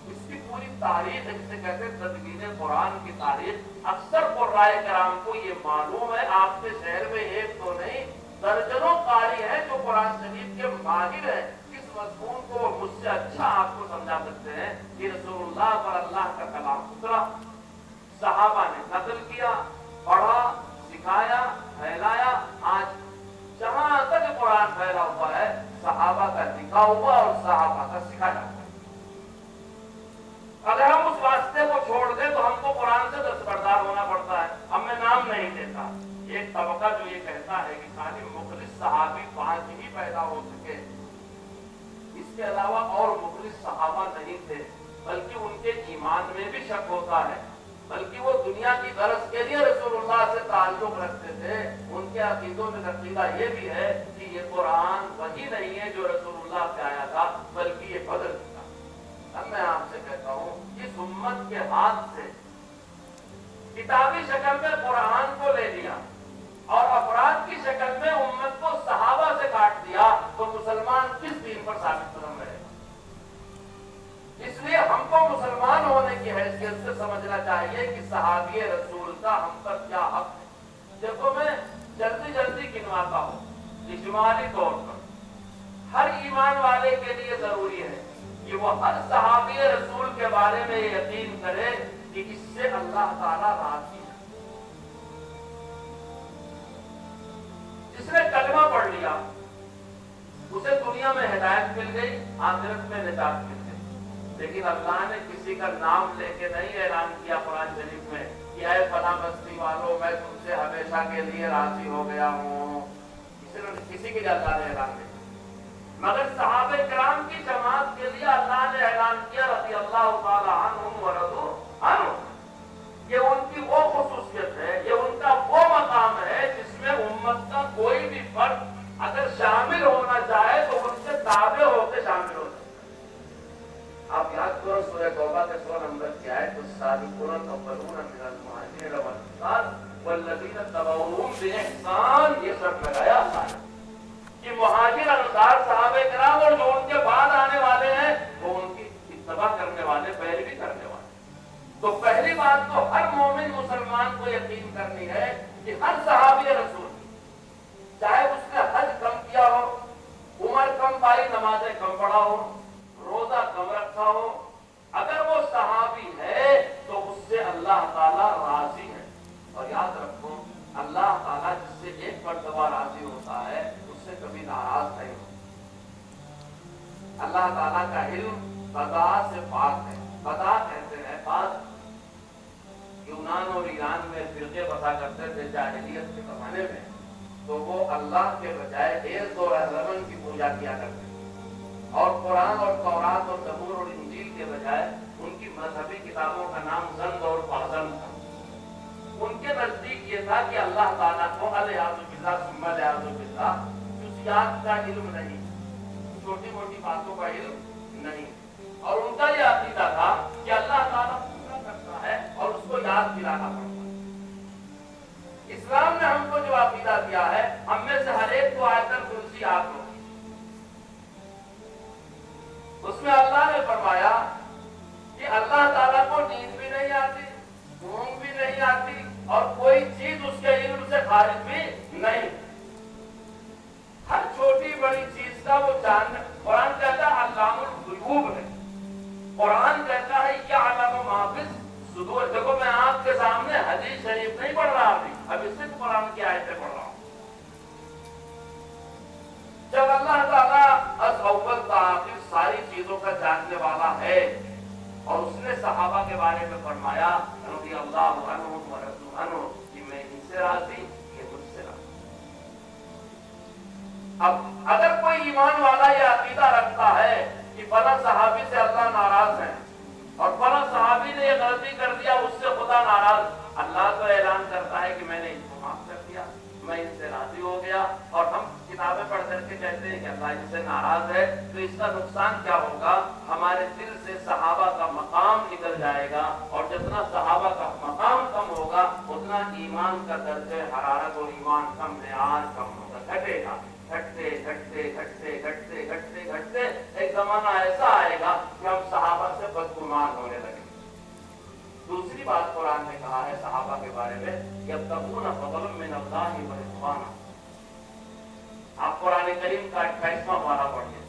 اس کی پوری تاریخ, جسے کہتے ہیں تدوین قرآن کی تاریخ, اکثر قراء کرام کو یہ معلوم ہے. آپ کے شہر میں ایک تو نہیں درجنوں قاری ہیں جو قرآن شریف کے ماہر ہیں. اس مضمون کو وہ مجھ سے اچھا آپ کو سمجھا سکتے ہیں کہ رسول اللہ پر اللہ کا کلام اترا, صحابہ نے نقل کیا, پڑھا, سکھایا, پھیلایا. آج جہاں تک قرآن پھیلا ہوا ہے صحابہ کا لکھا ہوا اور صحابہ کا سکھایا. اگر ہم اس واسطے کو چھوڑ دیں تو ہم کو قرآن سے دستبردار ہونا پڑتا ہے. اب میں نام نہیں لیتا, ایک طبقہ جو یہ کہتا ہے کہ خالی مخلص صحابی 5 ہی پیدا ہو سکے, اس کے علاوہ اور مخلص صحابہ نہیں تھے, بلکہ ان کے ایمان میں بھی شک ہوتا ہے, بلکہ وہ دنیا کی غرض کے لیے رسول اللہ سے تعلق رکھتے تھے. ان کے عقیدوں میں عقیدہ یہ بھی ہے کہ یہ قرآن وہی نہیں ہے جو رسول اللہ سے آیا تھا, بلکہ یہ بدل تھا. اب میں آپ سے کہتا ہوں, اس امت کے ہاتھ سے کتابی شکل میں قرآن کو لے لیا, اور افراد کی شکل میں امت کو صحابہ سے کاٹ دیا تو مسلمان کس دین پر ثابت قدم رہے گا؟ اس لیے ہم کو مسلمان ہونے کی حیثیت سے سمجھنا چاہیے کہ صحابی رسول کا ہم پر کیا حق ہے۔ دیکھو میں جلدی گنواتا ہوں، اجمالی طور پر ہر ایمان والے کے لیے ضروری ہے کہ وہ ہر صحابی رسول کے بارے میں یقین کرے کہ اس سے اللہ تعالیٰ راضی ہے۔ جس نے کلمہ پڑھ لیا اسے دنیا میں ہدایت مل گئی، آخرت میں نجات مل گئی، لیکن اللہ نے کسی کا نام لے کے نہیں اعلان کیا قرآن شریف میں کہ اے فلاں بستی والوں میں تم سے ہمیشہ کے لیے راضی ہو گیا ہوں، کسی کے لیے اللہ نے اعلان نہیں، مگر صحابہ کرام کی جماعت کے لیے اللہ نے اعلان کیا رضی اللہ تعالی عنہم ورضوا عنہ۔ یہ ان کی وہ خصوصیت ہے، یہ ان کا وہ مقام ہے جس میں امت کا کوئی بھی فرد اگر شامل ہونا چاہے تو ان سے تابع ہو کے شامل ہو سکتا ہے۔ آپ یاد کرو سورہ توبہ کے 100 نمبر کی آیت، السابقون الاولون من المہاجرین والانصار والذین اتبعوہم بإحسان، یہ سب لگایا اللہ نے کہ مہاجر انصار صحابہ کرام اور جو ان کے بعد آنے والے ہیں وہ ان کی اتباع کرنے والے، پیروی کرنے والے۔ تو پہلی بات تو ہر مومن مسلمان کو یقین کرنی ہے کہ ہر صحابی رسول چاہے اس نے حج کم کیا ہو، عمر کم پائی، نمازیں کم پڑھا ہو، روزہ کم رکھا ہو، اگر وہ صحابی ہے تو اس سے اللہ تعالیٰ راضی ہے۔ اور یاد رکھو اللہ تعالیٰ جس سے ایک مرتبہ راضی ہوتا ہے اس سے کبھی ناراض نہیں ہوتا۔ اللہ تعالیٰ کا علم قضا سے پاک ہے۔ قضا کہتے ہیں بات، یونان اور ایران میں فرقے بتا کرتے تھے جاہلیت کے زمانے میں، تو وہ اللہ کے بجائے ایز اور اہرمن کی پوجا کیا کرتے تھے، اور قرآن اور تورات اور زبور اور انجیل کے بجائے ان کی مذہبی کتابوں کا نام زند اور فازند تھا۔ ان کے نزدیک یہ تھا کہ اللہ تعالیٰ کو الیاذ باللہ ثم الیاذ باللہ جزیات کا علم نہیں، چھوٹی موٹی باتوں کا علم نہیں، اور ان کا یہ عقیدہ تھا کہ اللہ تعالیٰ پورا کرتا ہے اور اس کو یاد دلانا پڑتا ہے۔ اسلام نے ہم کو جو عقیدہ دیا ہے، ہم میں سے ہر ایک کو آیت الکرسی یاد ہو، اس میں اللہ نے فرمایا کہ اللہ تعالیٰ کو نیند بھی نہیں آتی، اونگ بھی نہیں آتی، اور کوئی چیز اس کے علم سے خارج بھی نہیں، ہر چھوٹی بڑی چیز کا وہ جاننا۔ قرآن کہتا ہے علام الغیوب ہے، قرآن کہتا ہے یعلم ما فی الصدور۔ دیکھو میں آپ کے سامنے حدیث شریف نہیں پڑھ رہا ابھی صرف قرآن کی آیتیں پڑھ رہا ہوں۔ جب اللہ تعالیٰ از اول تا آخر ساری چیزوں کا جاننے والا ہے، اور اس نے صحابہ کے بارے میں فرمایا رضی اللہ عنہم ورضوا عنہ کہ میں ان سے راضی، یہ مجھ سے راضی۔ اب اگر کوئی ایمان والا یہ عقیدہ رکھتا ہے کہ فلاں صحابی سے اللہ ناراض ہے اور فلاں صحابی نے یہ غلطی کر دیا اس سے خدا ناراض، اللہ تو اعلان کرتا ہے کہ میں نے ان کو معاف کر دیا، میں ان سے راضی ہو گیا، اور ہم کتابیں پڑھ کر کے کہتے ہیں کہ اللہ ان سے ناراض ہے، تو اس کا نقصان کیا ہوگا؟ ہمارے دل سے صحابہ کا مقام نکل جائے گا، اور جتنا صحابہ کا مقام کم ہوگا اتنا ایمان کا درجہ حرارت اور ایمان کا معیار کم ہوگا، گھٹے گا، گھٹتے گھٹتے گھٹتے گھٹتے گھٹتے گھٹتے ایک زمانہ ایسا آئے گا کہ ہم صحابہ سے بدگمان ہونے لگیں۔ دوسری بات قرآن نے کہا ہے صحابہ کے بارے میں، یبتغون فضلا من اللہ ورضوانا۔ آپ قرآن کریم کا 28واں پارہ پڑھیے،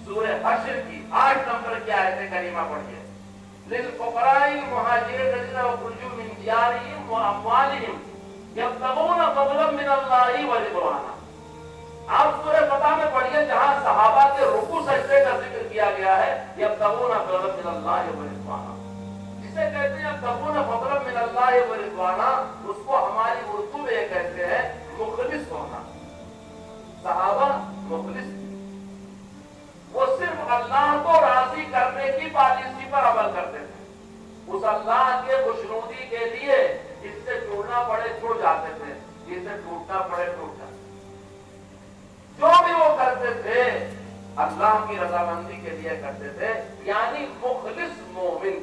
سورہ حشر کی 8 نمبر کی آیت کریمہ پڑھیے، للفقراء المہاجرین الذین اخرجوا من دیارہم واموالہم یبتغون فضلا من اللہ ورضوانا۔ آپ سورہ فتح میں پڑھیے جہاں صحابہ کے رکوع سجدے کا ذکر کیا گیا ہے، یبتغون فضلا من اللہ ورضوانا، جسے کہتے ہیں یبتغون فضلا من اللہ ورضوانا، اس کو ہماری اردو میں یہ کہتے ہیں مخلص ہونا۔ صحابہ مخلص، وہ صرف اللہ کو راضی کرنے کی پالیسی پر عمل کرتے تھے، اس اللہ کے خوشنودی کے لیے جس سے ٹوٹنا پڑے چھوڑ جاتے تھے، جس سے ٹوٹنا پڑے ٹوٹ جاتے تھے، جو بھی وہ کرتے تھے اللہ کی رضامندی کے لیے کرتے تھے، یعنی مخلص مومن۔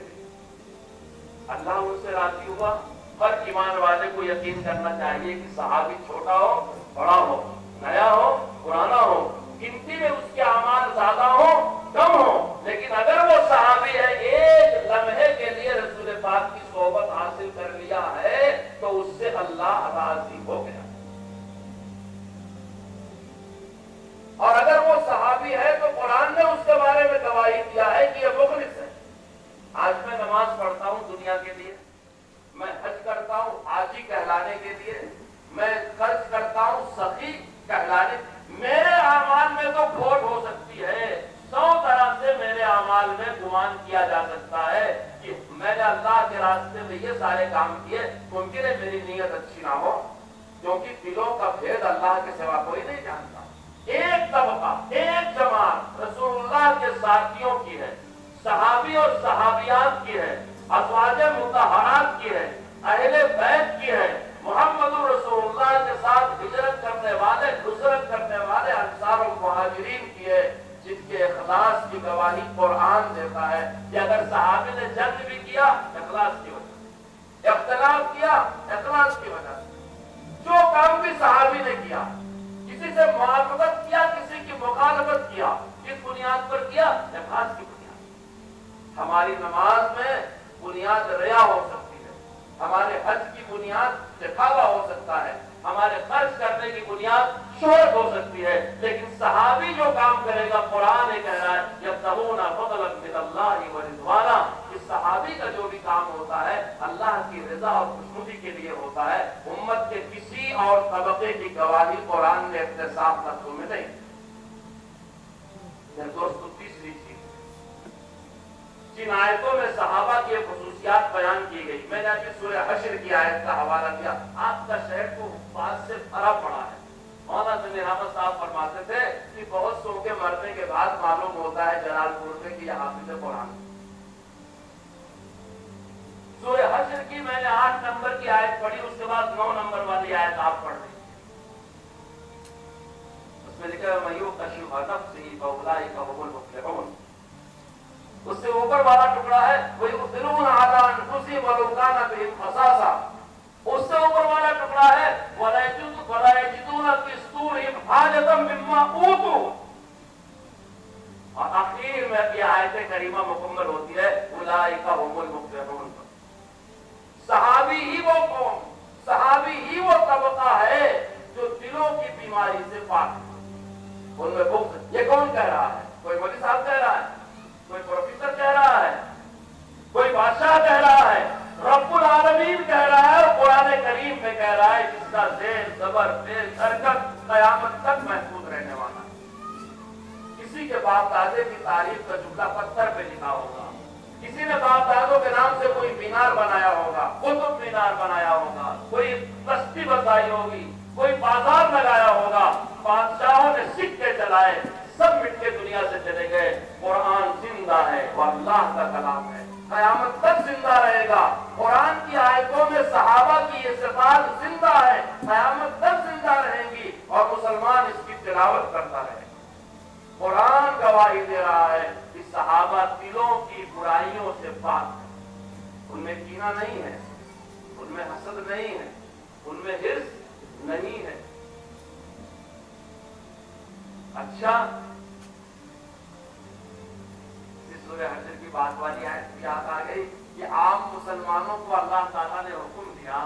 اللہ ان سے راضی ہوا، ہر ایمان والے کو یقین کرنا چاہیے کہ صحابی چھوٹا ہو بڑا ہو، نیا ہو پرانا ہو، گنتی میں اس کے اعمال زیادہ ہو کم ہو، لیکن اگر وہ صحابی ہے ایک لمحے کے لیے رسول پاک کی صحبت حاصل کر لیا ہے تو اس سے اللہ راضی ہو گیا۔ اور اگر وہ صحابی ہے تو قرآن نے اس کے بارے میں گواہی دیا ہے کہ یہ مخلص ہے۔ آج میں نماز پڑھتا ہوں دنیا کے لیے، میں حج کرتا ہوں حاجی کہلانے کے لیے، میں خرچ کرتا ہوں سخی کہلانے، میرے اعمال میں تو کھوٹ ہو سکتی ہے، 100 طرح سے میرے اعمال میں گمان کیا جا سکتا ہے کہ میں نے اللہ کے راستے میں یہ سارے کام کیے، ممکن ہے میری نیت اچھی نہ ہو، کیونکہ دلوں کا بھید اللہ کے سوا کوئی نہیں جانتا۔ ایک طبقہ، ایک جماعت رسول اللہ کے ساتھیوں کی ہے، صحابی اور صحابیات کی ہے، ازواج مطہرات کی ہے، اہل بیت کی ہے، محمد رسول اللہ کے ساتھ ہجرت کرنے والے، نصرت کرنے والے انصار و مہاجرین کی ہے، جن کے اخلاص کی گواہی قرآن دیتا ہے کہ اگر صحابی نے جنگ بھی کیا اخلاص کی وجہ سے، اختلاف کیا اخلاص کی وجہ سے، جو کام بھی صحابی نے کیا، کسی سے موافقت کیا، کسی کی مخالفت کیا، کس بنیاد پر کیا؟ اخلاص کی بنیاد۔ ہماری نماز میں بنیاد ریا ہو سکتی ہے، ہمارے حج کی بنیاد دکھاوا ہو سکتا ہے، ہمارے خرچ کرنے کی بنیاد شہرت ہو سکتی ہے، لیکن صحابی جو کام کرے گا قرآن یہ کہہ رہا ہے یبتغون فضلا من اللہ ورضوانا، کہ صحابی کا جو بھی کام ہوتا ہے اللہ کی رضا اور خوشنودی کے لیے ہوتا ہے، امت کے کسی اور طبقے کی گواہی قرآن نے اپنے صاف لفظوں میں نہیں۔ دوستو تیسری چیز، جن آیتوں میں صحابہ کی خصوصیات بیان کی گئی، میں نے ابھی سورہ حشر کی آیت کا حوالہ دیا، آپ کا شہر کو بات سے بھرا پڑا ہے۔ مولانا ضمیر احمد صاحب فرماتے تھے کہ بہت سو کے مرنے کے بعد معلوم ہوتا ہے جلال پور میں کہ یہ حافظ قرآن۔ سورہ حشر کی میں نے 8 نمبر کی آیت پڑھی، اس کے بعد 9 نمبر والی آیت آپ پڑھ رہی، اس میں لکھا ہے مَن یُوقَ شُحَّ نَفْسِهِ فَأُولَٰئِکَ هُمُ الْمُفْلِحُونَ۔ اس سے اوپر والا ٹکڑا ہے وَيُؤْثِرُونَ عَلَىٰ أَنفُسِهِمْ وَلَوْ كَانَ بِهِمْ خَصَاصَةٌ، اس سے اوپر والا ٹکڑا ہے وَلَا يَجِدُونَ فِي صُدُورِهِمْ حَاجَةً مِّمَّا أُوتُوا، اور آخر میں یہ آیت کریمہ مکمل ہوتی ہے أُولَٰئِکَ هُمُ الْمُفْلِحُونَ۔ صحابی ہی وہ قوم، صحابی ہی وہ طبقہ ہے جو دلوں کی بیماری سے پاک ہے، ان میں بغض۔ یہ کون کہہ رہا ہے؟ کوئی مولوی صاحب کہہ رہا ہے، کوئی پروفیسر کہہ رہا ہے، کوئی بادشاہ کہہ رہا ہے، رب العالمین کہہ رہا ہے، اور قرآن کریم میں کہہ رہا ہے، جس کا زیر زبر پیش حرکت قیامت تک محفوظ رہنے والا ہے۔ کسی کے باپ دادے کی تعریف کا جملہ پتھر پہ لکھا ہوگا، کسی نے باپ دادوں کے نام سے کوئی مینار بنایا ہوگا، قطب مینار بنایا ہوگا، کوئی بستی بسائی ہوگی، کوئی بازار لگایا ہوگا، بادشاہوں نے سکے چلائے، سب مٹ کے دنیا سے چلے گئے۔ قرآن زندہ ہے، وہ اللہ کا کلام ہے، قیامت تک زندہ رہے گا۔ قرآن کی آیتوں میں صحابہ کی یہ صفات زندہ ہے، قیامت تک زندہ رہیں گی، اور مسلمان اس کی تلاوت کرتا رہے گا۔ قرآن گواہی دے رہا ہے کہ صحابہ دلوں کی برائیوں سے پاک ہیں، ان میں کینہ نہیں ہے، ان میں حسد نہیں ہے، ان میں حرص نہیں ہے۔ اچھا، سورہ حشر کی بات والی آیت یاد آ گئی کہ عام مسلمانوں کو اللہ تعالیٰ نے حکم دیا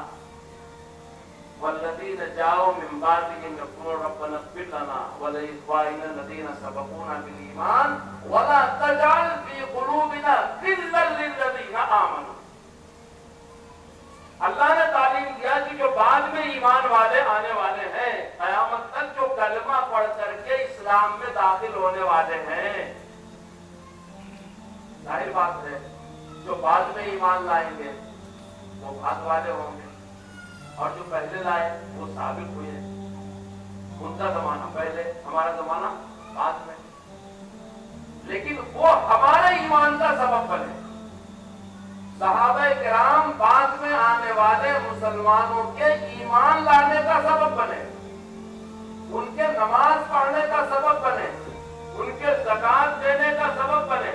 والذین جاؤوا من بعدهم یقولون ربنا اغفر لنا ولإخواننا الذین سبقونا بالایمان ولا تجعل في قلوبنا غلا للذین آمنوا۔ اللہ نے تعلیم دیا کہ جو بعد میں ایمان والے آنے والے ہیں، قیامت تک جو کلمہ پڑھ کر کے اسلام میں داخل ہونے والے ہیں، ظاہر بات ہے جو بعد میں ایمان لائیں گے وہ بعد والے ہوں گے، اور جو پہلے لائے وہ ثابت ہوئے، ان کا زمانہ پہلے، ہمارا زمانہ بعد میں، لیکن وہ ہمارے ایمان کا سبب بنے۔ صحابہ کرام بعد میں آنے والے مسلمانوں کے ایمان لانے کا سبب بنے، ان کے نماز پڑھنے کا سبب بنے، ان کے زکات دینے کا سبب بنے،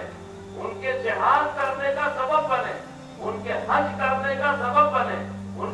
ان کے جہاد کرنے کا سبب بنے، ان کے حج کرنے کا سبب بنے، ان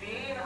3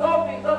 100%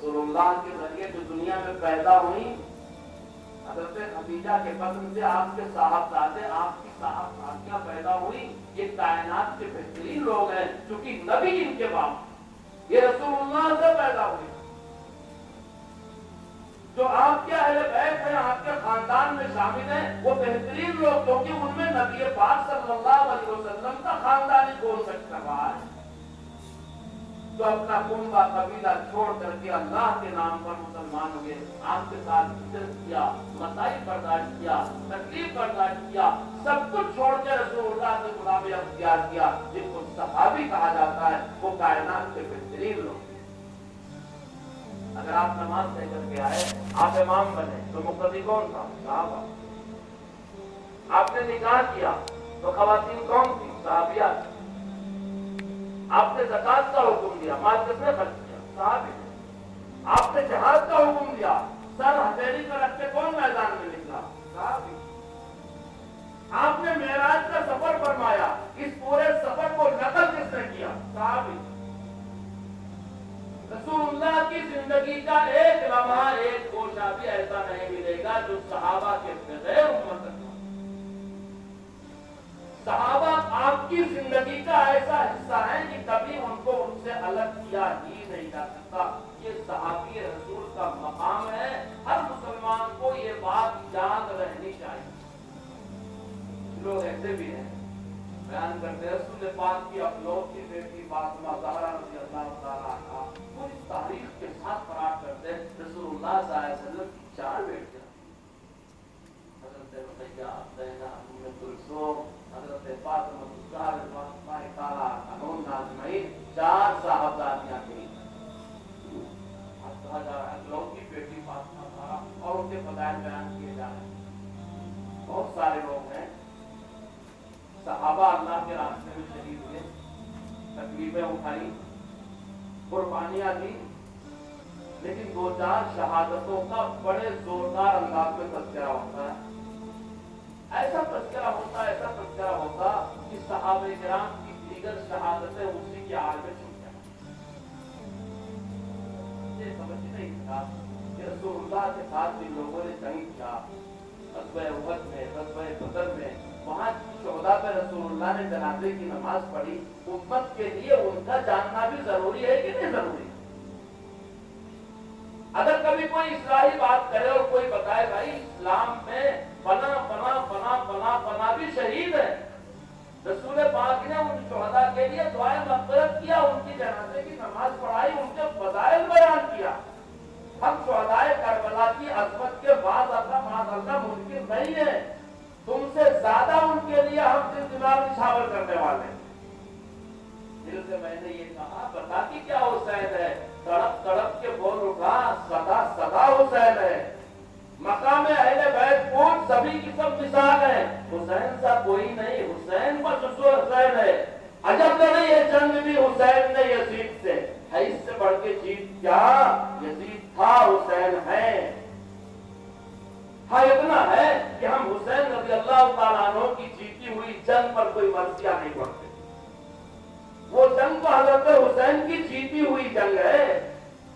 رسول اللہ کے ذریعے جو دنیا میں پیدا ہوئی حضرت خدیجہ کے بدن سے آپ کے صاحبزادے آپ کی صاحبزادیاں پیدا ہوئی. یہ کائنات کے بہترین لوگ ہیں چونکہ نبی ان کے باپ یہ رسول اللہ سے پیدا ہوئے. جو آپ کے اہل بیت ہیں آپ کے خاندان میں شامل ہیں وہ بہترین لوگ کیونکہ ان میں نبی پاک صلی اللہ علیہ وسلم کا خاندانی کون سچ کر رہا ہے. جو اپنا کنبہ قبیلہ چھوڑ کر کے اللہ کے نام پر مسلمان ہوئے آپ کے ساتھ ہجرت کیا مسائل برداشت کیا تکلیف برداشت کیا سب کچھ چھوڑ کے رسول اللہ سے غلامی اختیار کیا جن کو صحابی کہا جاتا ہے وہ کائنات کے بہترین لوگ. اگر آپ نماز پڑھ کر کے آئے آپ امام بنے تو مقتدی کون تھا؟ صحابہ. آپ نے نکاح کیا تو خواتین کون تھی؟ صحابیات. آپ نے زکات کا حکم دیا مال کس نے خرچ کیا؟ صحابی. آپ نے جہاد کا حکم دیا سر ہتھیلی پر رکھ کے کون میدان میں نکلا؟ صحابی. آپ نے معراج کا سفر فرمایا اس پورے سفر کو نقل کس نے کیا؟ صحابی. رسول اللہ کی زندگی کا ایک لمحہ ایک گوشہ بھی ایسا نہیں ملے گا جو صحابہ کے بغیر امت تک. صحابہ آپ کی زندگی کا ایسا حصہ ہے کہ کبھی ان کو ان سے الگ کیا ہی نہیں جا سکتا. یہ صحابی رسول کا مقام ہے. ہر مسلمان کو یہ بات یاد رہنی چاہیے. لوگ ایسے بھی ہیں بیان کرتے ہیں رسول پاک کی اپلوک کی بیٹی فاطمہ زہرا رضی اللہ تعالیٰ عنہا پوری تاریخ کے ساتھ فرار کرتے ہیں. رسول اللہ صلی اللہ علیہ وسلم کی 4 بیٹیاں حضرت رقیہ زینب ام کلثوم حضرت فاطمہ الزہرا رضی اللہ تعالیٰ عنہا اجمعین 4 صاحبزادیاں تھیں. کہا جا رہا ہے اپلوک کی بیٹی فاطمہ زہرا اور ان کے فضائل بیان کیے جا رہے ہیں. بہت سارے لوگ ہیں صحابہ اللہ کے راستے میں شہید ہوئے تکلیفیں اٹھائی قربانیاں دی لیکن 2-4 شہادتوں کا بڑے زوردار انداز میں تذکرہ ہوتا ہے. ایسا تذکرہ ہوتا کہ صحابہ کرام کی دیگر شہادتیں اسی کے حال میں چھوٹ جائیں. یہ سمجھ نہیں تھا کہ رسول اللہ کے ساتھ جن لوگوں نے جنگ کیا غزوہ احد میں غزوہ بدر میں وہاں شہداء پہ رسول اللہ نے جنازے کی نماز پڑھی. امت کے لیے ان کا جاننا بھی ضروری ہے کہ نہیں ضروری؟ اگر کبھی کوئی اصلاحی بات کرے اور کوئی بتائے بھائی اسلام میں فلاں بھی شہید ہے رسول پاک نے ان شہداء کے لیے دعائے مغفرت کیا ان کی جنازے کی نماز پڑھائی ان کے فضائل بیان کیا. ہم شہداء کربلا کی عظمت کے بعد اللہ ممکن نہیں ہے. تم سے زیادہ ان کے لیے ہم دل دماغ نچھاور کرنے والے ہیں. دل سے میں نے یہ کہا بتا کہ کیا حسین ہے تڑپ تڑپ کے بول اٹھا صدا صدا حسین ہے. مقام اہل بیت پوچھ سبھی کی سب مثال ہے. حسین سا کوئی نہیں حسین بس حسین ہے. عجب نہیں ہے جنگ بھی حسین نے یزید سے ہے اس سے بڑھ کے جیت کیا یزید تھا حسین ہے. ہاں اتنا ہے کہ ہم حسین رضی اللہ تعالیٰ عنہ کی جیتی ہوئی جنگ پر کوئی مرثیہ نہیں پڑھتے. وہ جنگ تو حضرت حسین کی جیتی ہوئی جنگ ہے.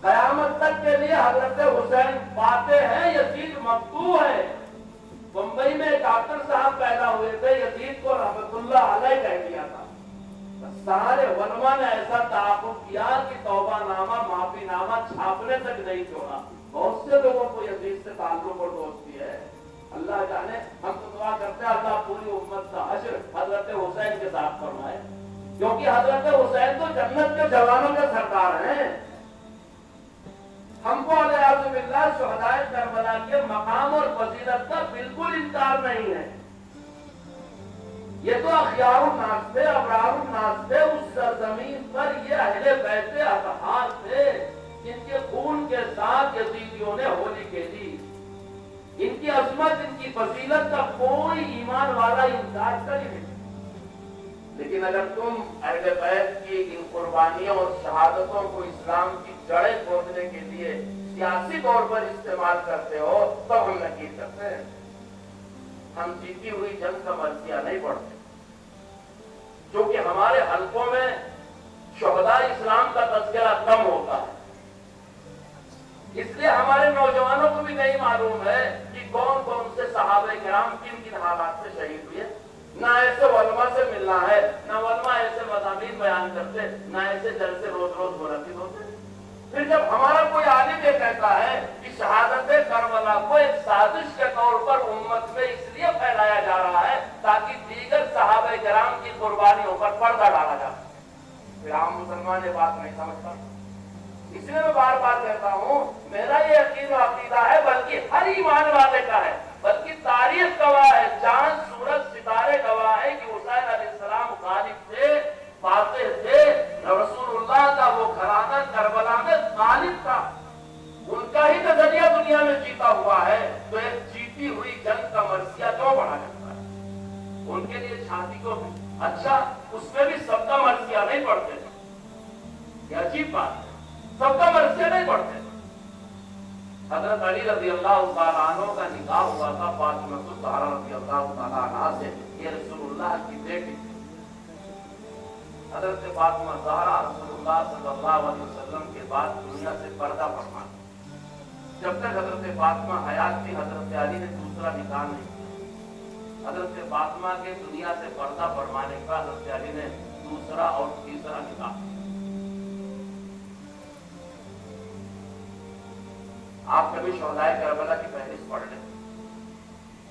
قیامت تک کے لیے حضرت حسین فاتح ہیں یزید مقتول ہے. بمبئی میں ایک ڈاکٹر صاحب پیدا ہوئے تھے یزید کو رحمت اللہ علیہ کہہ دیا تھا. سارے علماء نے ایسا تعاقب کیا کہ توبہ نامہ معافی نامہ چھاپنے تک نہیں چھوڑا. بہت سے لوگوں کو یزید سے تعلق اور دوستی ہے. اللہ جانے ہم تو دعا کرتے ہیں اللہ پوری امت کا حشر حضرت حسین کے ساتھ فرمائے کیونکہ حضرت حسین تو جنت کے جوانوں کے سردار ہیں. ہم کو علیہ باللہ شہداء کربلا کے مقام اور فضیلت کا بالکل انکار نہیں ہے. یہ تو اخیار الناس تھے ابرار الناس تھے. اس سرزمین پر یہ اہل بیت اطہار تھے جن کے خون کے ساتھ یزیدیوں نے ہولی کھیلی. ان کی عظمت ان کی فضیلت کا کوئی ایمان والا انکار کر ہی نہیں. لیکن اگر تم اہل بیت کی ان قربانیوں اور شہادتوں کو اسلام کی جڑیں کھودنے کے لیے سیاسی طور پر استعمال کرتے ہو تو ہم نکیر کرتے ہیں. ہم جیتی ہوئی جنگ کا مرثیہ نہیں پڑھتے جو کہ ہمارے حلقوں میں شہداء اسلام کا تذکرہ کم ہوتا ہے. اس لیے ہمارے نوجوانوں کو بھی نہیں معلوم ہے کہ کون کون سے صحابہ کرام کن کن حالات سے شہید ہوئے. نہ ایسے علماء سے ملنا ہے، نہ علماء ایسے مضامین بیان کرتے، نہ ایسے جلسے روز روز منعقد ہوتے. پھر جب ہمارا کوئی عالم یہ کہتا ہے کہ شہادت کربلا کو ایک سازش کے طور پر امت میں اس لیے پھیلایا جا رہا ہے تاکہ دیگر صحابہ کرام کی قربانیوں پر پردہ ڈالا جا سکے، پھر عام مسلمان یہ بات نہیں سمجھتا. اس لیے میں بار بار کہتا ہوں، میرا یہ یقین و عقیدہ ہے، بلکہ ہر ایمان والے کا ہے، بلکہ تاریخ گواہ ہے، چاند سورج ستارے گواہ ہے کہ حسین علیہ السلام غالب تھے، فاتح تھے. رسول اللہ کا وہ گھرانہ کربلا میں غالب تھا، ان کا ہی نظریہ دنیا میں جیتا ہوا ہے. تو ایک جیتی ہوئی جنگ کا مرثیہ کیوں بڑھا جاتا ہے؟ ان کے لیے چھاتی کو اچھا، اس میں بھی سب کا مرثیہ نہیں پڑھتے تھے. یہ عجیب بات ہے، سب کا مرثیہ نہیں پڑھتے. حضرت علی رضی اللہ تعالیٰ عنہ کا نکاح ہوا تھا فاطمہ الزہرا رضی اللہ تعالیٰ عنہا سے. یہ رسول اللہ کی بیٹی تھی. حضرت فاطمہ الزہرا رسول اللہ صلی اللہ علیہ وسلم کے بعد دنیا سے پردہ فرما. جب تک حضرت فاطمہ حیات تھی حضرت علی نے دوسرا نکاح نہیں کیا. حضرت فاطمہ کے دنیا سے پردہ فرمانے کا حضرت علی نے دوسرا اور تیسرا نکاح. آپ کبھی شہدائے کربلا کی فہرست پڑھ لیں.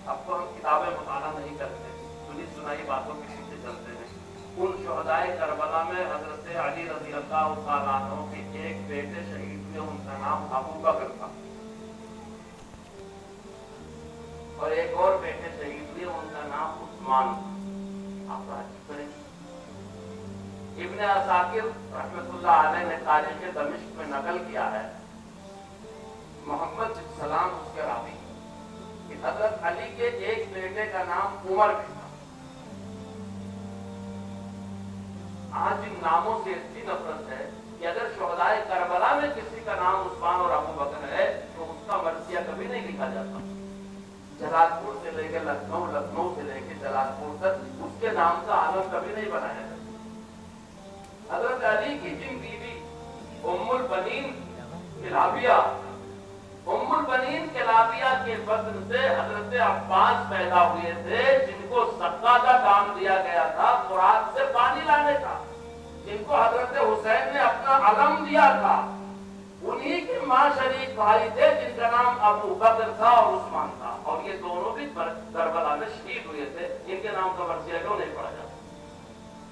اب تو ہم کتابیں مطالعہ نہیں کرتے، سنی سنائی باتوں کے پیچھے چلتے ہیں. ان شہدائے کربلا میں حضرت علی رضی اللہ تعالیٰ عنہ کے ایک بیٹے شہید ہوئے، ان کا نام ابو بکر تھا، اور ایک اور بیٹے شہید ہوئے، ان کا نام عثمان. آپ راضی کریں. ابن عساکر رحمۃ اللہ علیہ نے تاریخ دمشق میں نقل کیا ہے، محمد بن سلام اس کے راوی، کہ حضرت علی کے ایک بیٹے کا نام عمر بھی تھا. آج ان ناموں سے اتنی نفرت ہے کہ اگر شہدائے کربلا میں کسی کا نام عثمان اور ابو بکر ہے تو اس کا مرثیہ کبھی نہیں لکھا جاتا. جلال پور سے لے کے لکھنؤ، لکھنؤ سے لے کے جلال پور تک اس کے نام کا عالم کبھی نہیں بنایا جاتا. حضرت علی کی جن بیوی ام البنین کلابیہ، ام البنین کلابیہ کے بدن سے حضرت عباس پیدا ہوئے تھے، جن کو سقا کا کام دیا گیا تھا، فرات سے پانی لانے کا، جن کو حضرت حسین نے اپنا علم دیا تھا. انہی کے ماں شریک بھائی تھے جن کا نام ابو بکر تھا اور عثمان تھا، اور یہ دونوں بھی کربلا میں شہید ہوئے تھے. ان کے نام کا مرثیہ کیوں نہیں پڑھا جاتا؟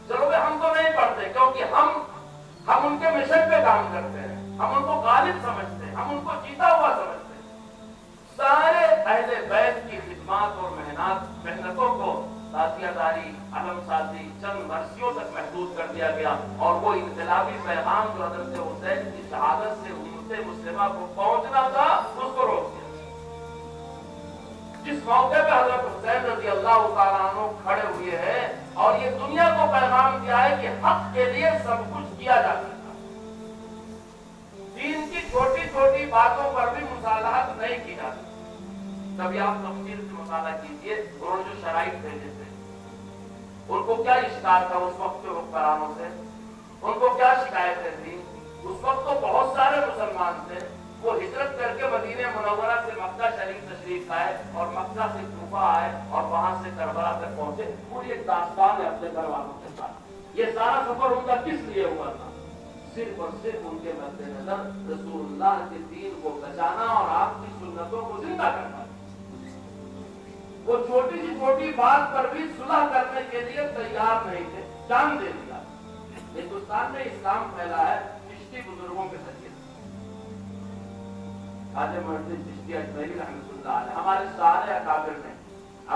چلو بھائی ہم تو نہیں پڑھتے کیونکہ ہم ان کے مشن پہ کام کرتے ہیں، ہم ان کو غالب سمجھتے ہیں، ہم ان کو جیتا ہوا سمجھتے ہیں. سارے اہل بیت کی خدمات اور محنتوں کو تازیہ داری، علم سازی چند مرثیوں تک محدود کر دیا گیا، اور وہ انقلابی پیغام جو حضرت حسین کی شہادت سے امت مسلمہ کو پہنچنا تھا اس کو روک دیا. جس موقع پہ حضرت حسین رضی اللہ تعالیٰ عنہ کھڑے ہوئے ہیں اور یہ دنیا کو پیغام دیا ہے کہ حق کے لیے سب کچھ کیا جا سکتا، دین کی چھوٹی چھوٹی باتوں پر بھی مصالحت نہیں کی جاتی. کبھی آپ تفصیل سے مطالعہ کیجئے، انہوں نے جو شرائط بھیجے تھے ان کو کیا اشکال تھا اس وقت کے حکمرانوں سے، ان کو کیا شکایتیں تھیں. اس وقت تو بہت سارے مسلمان تھے، وہ ہجرت کر کے مدینہ منورہ سے مکہ شریف تشریف لائے اور مکہ سے کوفہ آئے اور وہاں سے کربلا تک پہنچے. پوری ایک داستان ہے اپنے گھر والوں کے ساتھ. یہ سارا سفر ان کا کس لیے ہوا تھا؟ صرف اور صرف ان کے مد نظر رسول اللہ کے دین کو بچانا اور آپ کی سنتوں کو زندہ کرنا. وہ چھوٹی سی چھوٹی بات پر بھی صلح کرنے کے لیے تیار نہیں تھے، جان دے دیا. ہندوستان میں اسلام پھیلا ہے چشتی بزرگوں کے ذریعے. خواجہ معین چشتی اجمیری رحمۃ اللہ علیہ، ہمارے سارے اکابر نے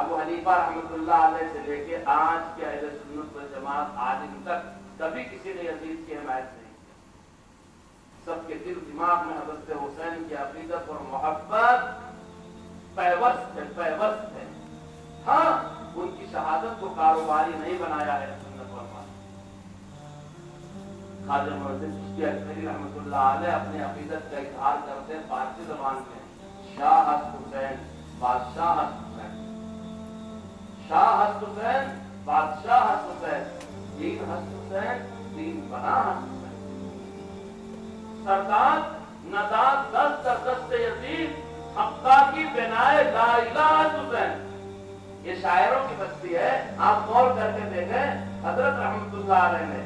ابو حنیفہ رحمۃ اللہ علیہ سے لے کے آج کے اہل سنت والجماعت عالم تک کبھی کسی نے یزید کی حمایت نہیں کی. سب کے دل دماغ میں حضرت حسین کی عقیدت اور محبت پیوست ہے. ہاں ان کی شہادت کو کاروباری نہیں بنایا ہے سنت والجماعت. خواجہ معین چشتی اجمیری رحمۃ اللہ علیہ اپنے عقیدت کا اظہار کرتے ہیں فارسی زبان میں، شاہ ہست حسین بادشاہ ہست حسین، شاہ ہست حسین بادشاہ ہست حسین، دین ہست حسین دین بنا ہست حسین. سردار نداد دست در دست یزید حقا کی بنائے لا الہ حسین. یہ شاعروں کی بستی ہے. آپ غور کر کے دیکھیں حضرت رحمت اللہ علیہ نے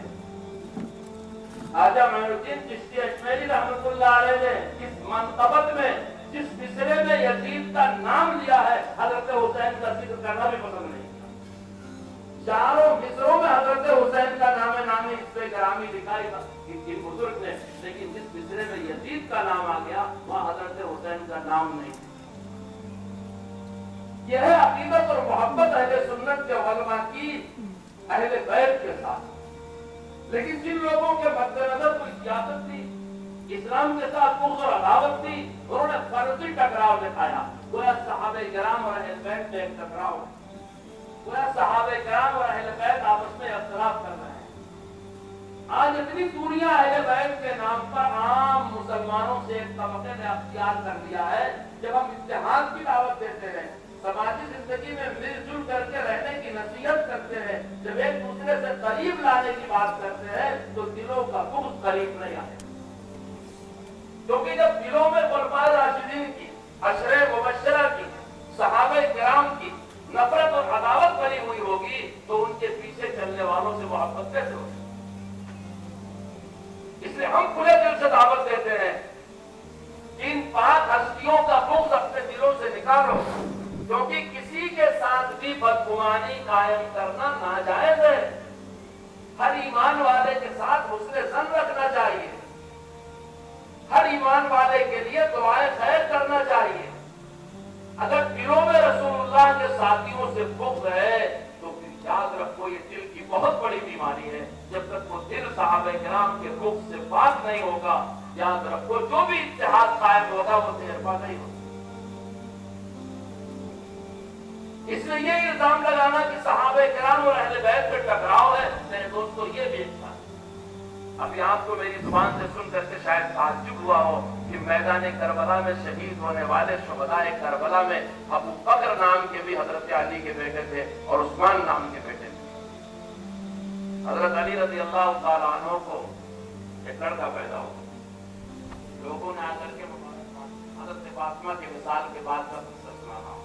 خواجہ معین الدین چشتی اجمیری رحمت اللہ علیہ نے اس منقبت میں جس مصرے میں یزید کا نام لیا ہے حضرت حسین کا ذکر کرنا بھی پسند نہیں. چاروں مصروں میں حضرت حسین کا نام نامی اس پہ گرامی لکھا کہ بزرگ نے, لیکن جس مصرے میں یزید کا نام آ گیا وہاں حضرت حسین کا نام نہیں. یہ ہے عقیدت اور محبت اہل سنت کے علماء کی اہل بیت کے ساتھ. لیکن جن لوگوں کے مد نظر کوئی سیاست تھی, اسلام کے ساتھ بغض اور عداوت تھی, انہوں نے فرضی ٹکراؤ دکھایا. گویا صحابہ کرام اور اہل بیت میں ایک ٹکراؤ ہے. گویا صحابہ کرام اور اہل بیت آپس میں اختلاف کر رہے ہیں. آج اتنی دوریاں اہل بیت کے نام پر عام مسلمانوں سے ایک طبقے نے اختیار کر لیا ہے. جب ہم اتحاد کی دعوت دیتے ہیں, سماجی زندگی میں مل جل کر کے رہنے کی نصیحت کرتے ہیں, جب ایک دوسرے سے قریب لانے کی بات کرتے ہیں تو دلوں کا بغض قریب نہیں آئے. کیونکہ جب دلوں میں خلفائے راشدین کی, عشرہ مبشرہ کی, صحابہ کرام کی نفرت اور عداوت بنی ہوئی ہوگی تو ان کے پیچھے چلنے والوں سے محبت کیسے ہوگی؟ اس لیے ہم کھلے دل سے دعوت دیتے ہیں ان پاک ہستیوں کا بغض اپنے دلوں سے نکالو, کیونکہ کسی کے ساتھ بھی بدگمانی قائم کرنا ناجائز ہے. ہر ایمان والے کے ساتھ حسن ظن رکھنا چاہیے, ہر ایمان والے کے لیے دعائیں خیر کرنا چاہیے. اگر دلوں میں رسول اللہ کے ساتھیوں سے بغض ہے تو پھر یاد رکھو یہ دل کی بہت بڑی بیماری ہے. جب تک وہ دل صحابہ کرام کے بغض سے پاک نہیں ہوگا, یاد رکھو جو بھی اتحاد قائم ہوگا وہ تجربہ نہیں ہوگا. اس لیے یہ الزام لگانا کہ صحابہ کرام اور اہل بیت میں ٹکراؤ ہے, میرے دوستو یہ بھی اچھا ہے. ابھی آپ کو میری زبان سے سن کر کے شاید تعجب ہوا ہو کہ میدان کربلا میں شہید ہونے والے شہداء کربلا میں ابو بکر نام کے بھی حضرت علی کے بیٹے تھے اور عثمان نام کے بیٹے تھے. حضرت علی رضی اللہ تعالیٰ عنہ کو ایک لڑکا پیدا ہوا. لوگوں نے آ کر کے حضرت فاطمہ کے وصال کے بعد کا قصہ سنانا,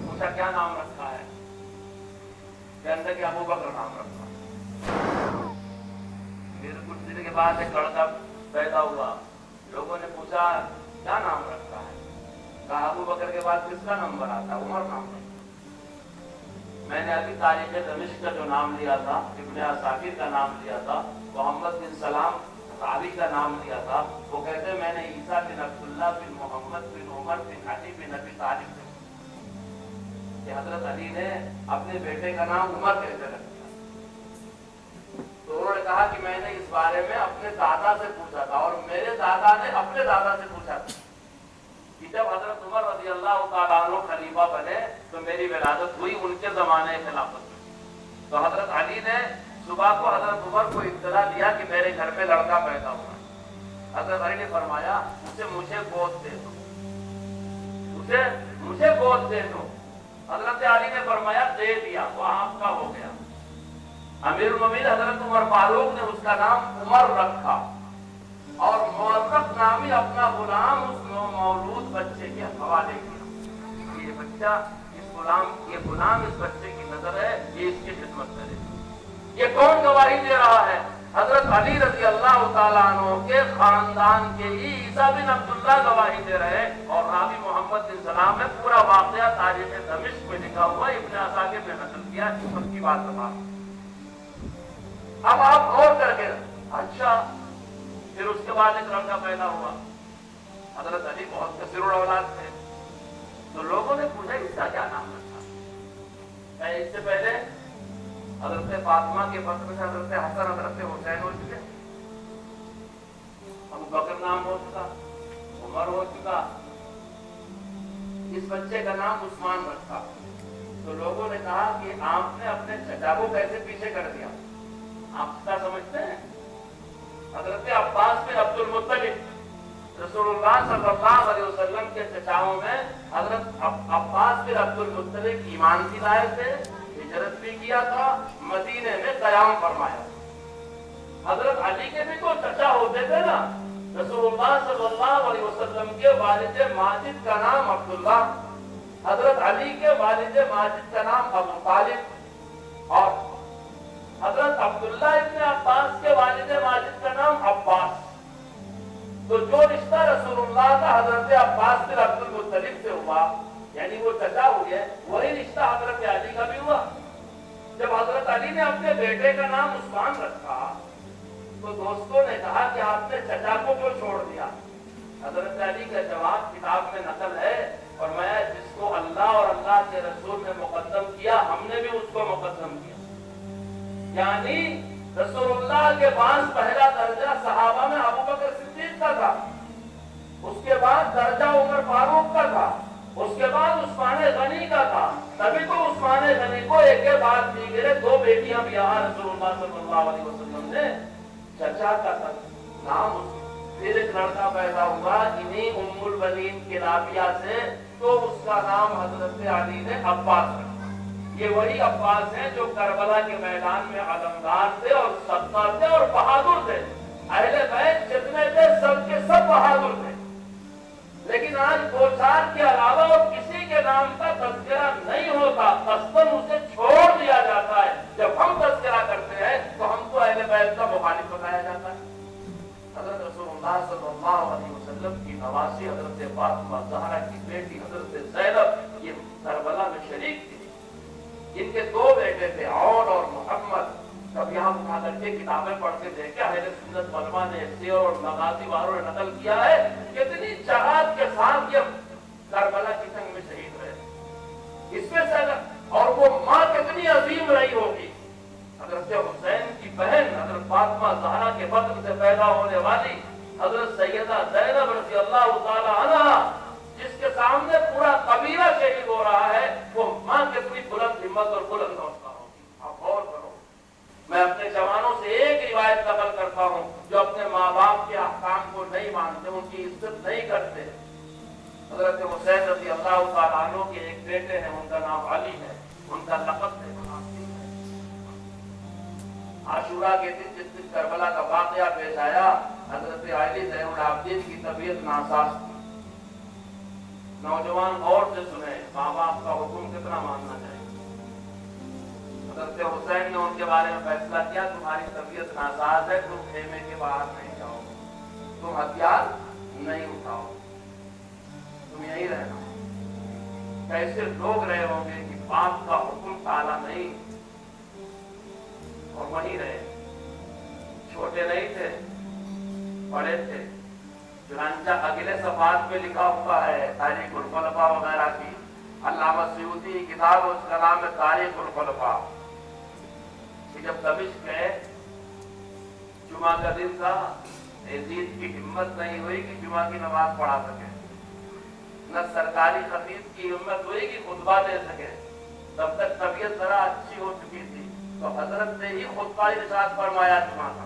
پوچھا کیا نام رکھا ہے؟ کہتے کہ ابو بکر نام رکھا. پھر کچھ دن کے بعد ایک لڑکا پیدا ہوا. لوگوں نے پوچھا کیا نام رکھا ہے؟ کہا ابو بکر کے بعد کس کا نمبر آتا؟ عمر نام رکھا. میں نے ابھی تاریخ دمشق کا جو نام لیا تھا, ابن عساکر کا نام لیا تھا, محمد بن سلام راوی کا نام لیا تھا. وہ کہتے ہیں میں نے عیسیٰ بن عبداللہ بن محمد بن عمر بن علی بن ابی طالب سے کہ حضرت علی نے اپنے بیٹے کا نام عمر کیسے رکھا. تو انہوں نے کہا کہ میں نے اس بارے میں اپنے دادا سے پوچھا تھا اور میرے دادا نے اپنے دادا سے پوچھا تھا کہ جب حضرت عمر رضی اللہ تعالیٰ عنہ خلیفہ بنے تو میری ولادت ہوئی ان کے زمانے خلافت میں. تو حضرت علی نے صبح کو حضرت عمر کو اطلاع دیا کہ میرے گھر پہ لڑکا پیدا ہوا. حضرت علی نے فرمایا اسے مجھے گود دے دو, اسے مجھے گود دے دو. حضرت علی نے فرمایا دے دیا, وہ آپ کا ہو گیا. امیر المومنین حضرت عمر فاروق نے اس کا نام عمر رکھا اور مورخ نامی اپنا غلام اس مولود بچے کے حوالے کیا. یہ بچہ یہ غلام اس بچے کی نظر ہے, یہ اس کی خدمت کرے. یہ کون گواہی دے رہا ہے؟ حضرت علی رضی اللہ تعالیٰ عنہ کے خاندان کے ہی عیسیٰ بن عبداللہ گواہی دے رہے ہیں. اور راوی محمد بن سلام میں پورا واقعہ تاریخ دمشق میں لکھا ہوا, ابن عساکر نے نقل کیا, اس کی بات بتا. اب آپ غور کر کے اچھا پھر اس کے بعد ایک لڑکا پیدا ہوا. حضرت علی بہت کثیر الاولاد تھے, تو لوگوں نے پوچھا اس کا کیا نام رکھا. اس سے پہلے حضرت فاطمہ کے فخر سے حضرت حسن حضرت حسین ہو چکے, ابو بکر نام ہو چکا, عمر ہو چکا, اس بچے کا نام عثمان رکھا. تو لوگوں نے کہا کہ آپ نے اپنے چچا کو کیسے پیچھے کر دیا. آپ کیا سمجھتے ہیں؟ حضرت عباس بن عبد المطلب رسول اللہ صلی اللہ علیہ وسلم کے چچاؤں میں حضرت عباس بن عبد المطلب ایمان بھی لائے تھے, ہجرت بھی کیا تھا, مدینے میں قیام فرمایا. حضرت علی کے بھی تو چچا ہوتے تھے نا, رسول اللہ صلی اللہ علیہ وسلم کے والد ماجد کا نام عبداللہ، حضرت علی کے والد ماجد کا نام ابو طالب، اور حضرت عبداللہ ابن عباس کے والد ماجد کا نام عباس۔ تو جو رشتہ رسول اللہ کا حضرت عباس بن عبد المطلب سے ہوا، یعنی وہ چچا ہوئے، وہی رشتہ حضرت علی کا بھی ہوا۔ جب حضرت علی نے اپنے بیٹے کا نام عثمان رکھا تو دوستوں نے کہا کہ آپ نے چچا کو کیوں چھوڑ دیا؟ حضرت علی کا جواب کتاب میں نقل ہے، اور میں جس کو اللہ اور اللہ کے رسول نے مقدم کیا، ہم نے بھی اس کو مقدم کیا۔ یعنی رسول اللہ کے بعد پہلا درجہ صحابہ میں ابو بکر صدیق کا تھا، اس کے بعد درجہ عمر فاروق کا تھا، اس کے بعد عثمان غنی کا تھا۔ تبھی تو عثمان غنی کو ایک کے بعد دیگرے دو بیٹیاں بھی یہاں رسول اللہ صلی اللہ علیہ وسلم نے چچا کا نام، پھر ایک لڑکا پیدا ہوا انہی ام البنین کلابیہ سے، تو اس کا نام حضرت علی نے عباس رکھا۔ یہ وہی عباس ہیں جو کربلا کے میدان میں علمدار تھے اور ستار تھے اور بہادر تھے۔ اہل بیت جتنے تھے سب کے سب بہادر تھے، لیکن آج دو چار کے علاوہ اور کسی کے نام کا تذکرہ نہیں ہوتا، قصداً اسے چھوڑ دیا جاتا ہے۔ جب ہم تذکرہ کرتے ہیں تو ہم کو اہل بیت کا مخالف بتایا جاتا ہے۔ حضرت رسول اللہ صلی اللہ علیہ وسلم کی نواسی حضرت فاطمہ زہرا کی بیٹی حضرت زینب، یہ کربلا میں شریک تھی۔ ان کے دو بیٹے تھے، عون اور محمد۔ کب یہاں اٹھا کر کے کتابیں پڑھ کے دیکھے، اہل سنت علماء نے سیر اور مغازی والوں نے نقل کیا ہے کتنی جہاد کے ساتھ یہ کربلا کی جنگ میں شہید رہے۔ اس میں سے اور وہ ماں کتنی عظیم رہی ہوگی، حضرت حسین کی بہن حضرت فاطمہ زہرا کے بدن سے پیدا ہونے والی حضرت سیدہ زینب رضی اللہ تعالی عنہا، جس کے سامنے پورا قبیلہ شہید ہو رہا ہے، وہ ماں کتنی بلند ہمت اور بلند حوصلہ ہوگی۔ آپ غور کرو۔ میں اپنے جوانوں سے ایک روایت نقل کرتا ہوں، جو اپنے ماں باپ کے احکام کو نہیں مانتے، ان کی عزت نہیں کرتے۔ حضرت حسین رضی اللہ تعالیٰ عنہ کے ایک بیٹے ہیں، ان کا نام علی ہے، ان کا لقب ہے عاشورہ کے دن، جس دن کربلا کا واقعہ پیش آیا، حضرت علی زین العابدین کی طبیعت ناساز تھی۔ نوجوان غور سے سنیں، ماں باپ کا حکم کتنا ماننا چاہیے۔ حضرت حسین نے ان کے بارے میں فیصلہ کیا، تمہاری طبیعت ناساز ہے، تم خیمے کے باہر نہیں جاؤ، تم ہتھیار نہیں اٹھاؤ، تم یہی رہنا۔ کیسے لوگ رہے ہوں گے کہ باپ کا حکم ٹالا نہیں اور وہیں رہے۔ چھوٹے نہیں تھے، بڑے تھے۔ چنانچہ اگلے صفحات میں لکھا ہوا ہے تاریخ الخلفاء وغیرہ کی، علامہ سیوطی کی کتاب، اس کا نام ہے تاریخ الخلفاء، کہ جب دمشق گئے، جمعہ کا دن تھا، یزید کی ہمت نہیں ہوئی کہ جمعہ کی نماز پڑھا سکے، نہ سرکاری خطیب کی ہمت ہوئی کہ خطبہ دے سکے۔ تب تک طبیعت ذرا اچھی ہو چکی تھی، تو حضرت نے ہی خطبہ ارشاد فرمایا جمعہ کا۔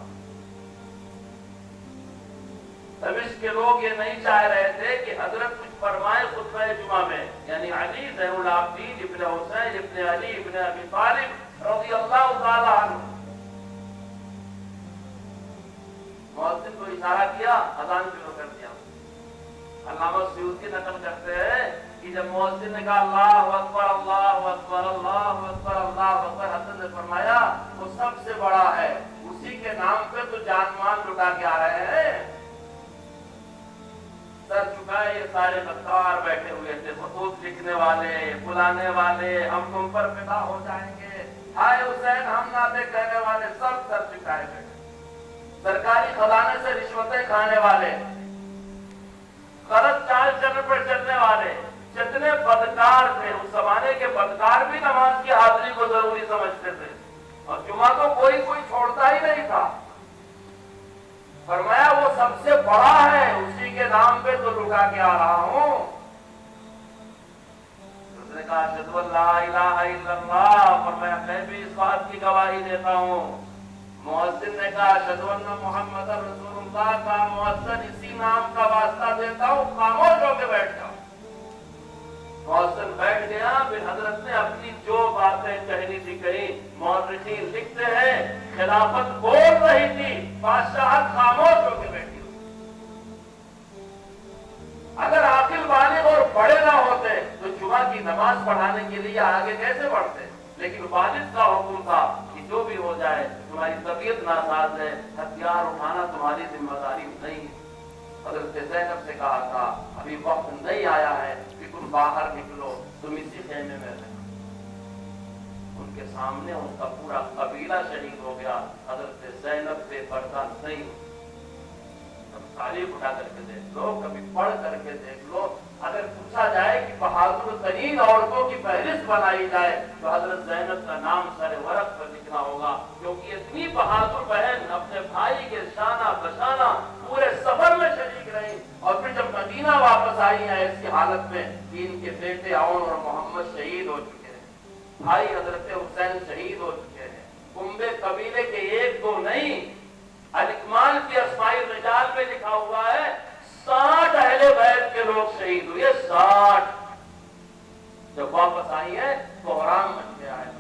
دمشق کے لوگ یہ نہیں چاہ رہے تھے کہ حضرت کچھ فرمائے خطبہ جمعہ میں، یعنی علی زین العابدین ابن حسین ابن علی ابن ابی طالب رضی اللہ تعالی عنہ۔ مؤذن کو اشارہ کیا، اذان شروع کر دیا۔ علامہ سیوطی نقل کرتے ہیں کہ جب مؤذن نے کہا اللہ اکبر اللہ اکبر اللہ اکبر اللہ اکبر، حضرت نے فرمایا وہ سب سے بڑا ہے، اسی کے نام پہ تو جان مال لٹا کے آ رہے ہیں۔ سر چکائے یہ سارے غدار بیٹھے ہوئے تھے، خطوط لکھنے والے، بلانے والے، ہم تم پر فدا ہو جائیں گے، ہائے حسین ہم ناطے کہنے والے، سب سر چکائے بیٹھے۔ سرکاری خزانے سے رشوتیں کھانے والے، غلط چال چلن پر چلنے والے، جتنے بدکار تھے، اس زمانے کے بدکار بھی نماز کی حاضری کو ضروری سمجھتے تھے، اور جمعہ تو کوئی چھوڑتا ہی نہیں تھا۔ فرمایا وہ سب سے بڑا ہے، اسی کے نام پہ تو لٹا کے آ رہا ہوں۔ اس نے کہا اشہد ان لا الہ الا اللہ، فرمایا میں بھی اس بات کی گواہی دیتا ہوں۔ مؤذن نے کہا اشہد ان محمد رسول اللہ کا مؤذن اسی نام کا واسطہ دیتا ہوں، خاموش ہو کے بیٹھ جاؤ۔ مؤذن بیٹھ گیا، پھر حضرت نے اپنی جو باتیں کہنی تھی کہی۔ مورخین لکھتے ہیں خلافت بول رہی تھی، بادشاہت خاموش ہو کے بیٹھی۔ نماز پڑھانے کے لیے آگے کیسے بڑھتے، لیکن والد کا حکم تھا کہ جو بھی ہو جائے تمہاری طبیعت ناساز ہے، ہتھیار اٹھانا تمہاری ذمہ داری نہیں ہے۔ حضرت زینب سے کہا تھا ابھی وقت نہیں آیا ہے کہ تم باہر نکلو، تم اسی خیمے میں رہو۔ ان کے سامنے ان کا پورا قبیلہ شہید ہو گیا، حضرت زینب بے پردہ نہیں ہوئی۔ تاریخ اٹھا کر کے دیکھ لو، کبھی پڑھ کر کے دیکھ لو، اگر پوچھا جائے کہ بہادر ترین عورتوں کی فہرست بنائی جائے تو حضرت زینب کا نام سر ورق پر لکھنا ہوگا، کیونکہ اتنی بہادر بہن اپنے بھائی کے شانہ بشانہ پورے سفر میں شریک رہی، اور پھر جب مدینہ واپس آئی ہیں ایسی حالت میں کہ ان کے بیٹے عون اور محمد شہید ہو چکے ہیں، بھائی حضرت حسین شہید ہو چکے ہیں، کنبے قبیلے کے ایک دو نہیں، الاکمال کی اسماء الرجال میں لکھا ہوا ہے 60 اہل بیت کے لوگ شہید ہوئے، 60۔ جب واپس آئی ہے تو حرام مچ گیا ہے،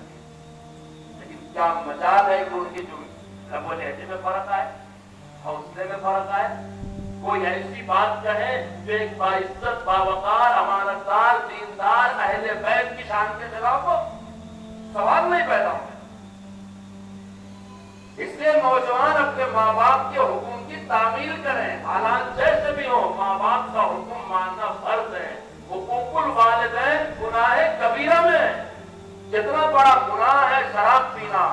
لیکن کیا مجال ہے کہ ان کی جو لب و لہجے میں فرق آئے، حوصلے میں فرق آئے، کوئی ایسی بات کہے جو ایک باعزت باوقار امانتدار دیندار اہل بیت کی شان کے خلاف ہو، سوال نہیں پیدا ہو۔ اس لیے نوجوان اپنے ماں باپ کے حکم کی تعمیل کریں، حالات جیسے بھی ہوں، ماں باپ کا حکم ماننا فرض ہے۔ حقوق الوالدین گناہ کبیرہ میں ہے، جتنا بڑا گناہ ہے شراب پینا،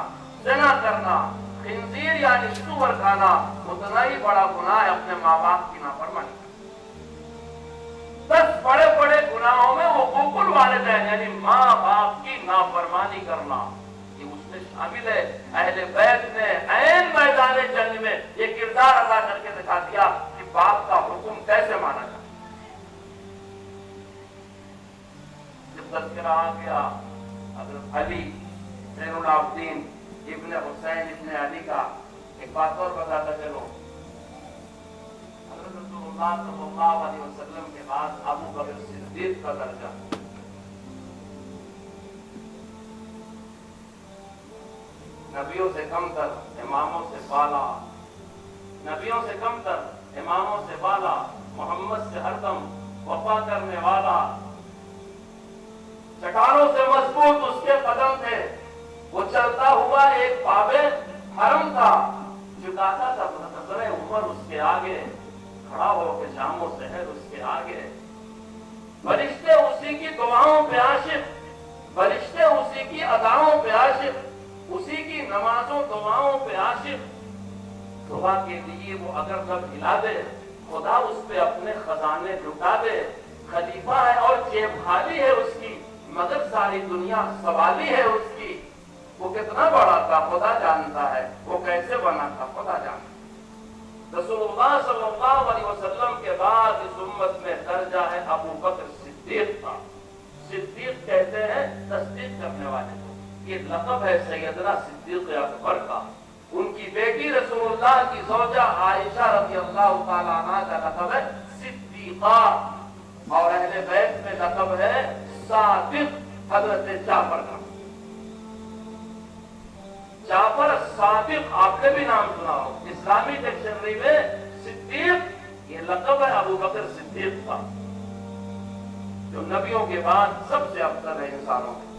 زنا کرنا، خنزیر یعنی سور کھانا، اتنا ہی بڑا گناہ ہے اپنے ماں باپ کی نافرمانی۔ 10 بڑے بڑے گناہوں میں حقوق الوالدین یعنی ماں باپ کی نافرمانی کرنا یہ اس میں شامل ہے۔ اہل بیت نے عین میدان جنگ میں یہ کردار ادا کر کے دکھا دیا کہ باپ کا حکم کیسے مانا جائے۔ جب تذکرہ آ گیا حضرت علی زین العابدین ابن حسین ابن علی کا، ایک بات اور بتاتا چلو، حضرت رسول اللہ صلی اللہ علیہ وسلم کے بعد ابو بکر صدیق کا درجہ نبیوں سے کم تر، اماموں سے بالا، نبیوں سے کم تر، اماموں سے بالا، محمد سے ہر دم وفا کرنے والا، چٹانوں سے مضبوط اس کے قدم تھے، وہ چلتا ہوا ایک باب حرم تھا، جھکاتا تھا نظر عمر اس کے آگے، کھڑا ہو کے شام و سحر اس کے آگے، فرشتے اسی کی دعاؤں پہ عاشق، فرشتے اسی کی اداؤں پہ عاشق، اسی کی نمازوں دعاؤں پہ عاشق۔ دعا کے لیے وہ اگر لب ہلا دے خدا اس پہ اپنے خزانے لٹا دے، خلیفہ ہے اور جیب خالی ہے اس کی، مگر ساری دنیا سوالی ہے اس کی۔ وہ کتنا بڑا تھا خدا جانتا ہے، وہ کیسے بنا تھا خدا جانتا ہے۔ رسول اللہ صلی اللہ علیہ وسلم کے بعد اس امت میں درجہ ہے ابو بکر صدیق کا۔ صدیق کہتے ہیں تصدیق کرنے والے کو، یہ لقب ہے سیدنا صدیق اکبر کا۔ ان کی بیٹی رسول اللہ کی زوجہ عائشہ رضی اللہ تعالیٰ عنہ کا لقب ہے صدیقہ، اور اہل بیت میں لقب ہے صادق، حضرت جعفر کا۔ جعفر صادق آپ نے بھی نام سنا ہو، اسلامی ڈکشنری میں صدیق یہ لقب ہے ابو بکر صدیق کا، جو نبیوں کے بعد سب سے افضل ہے انسانوں میں۔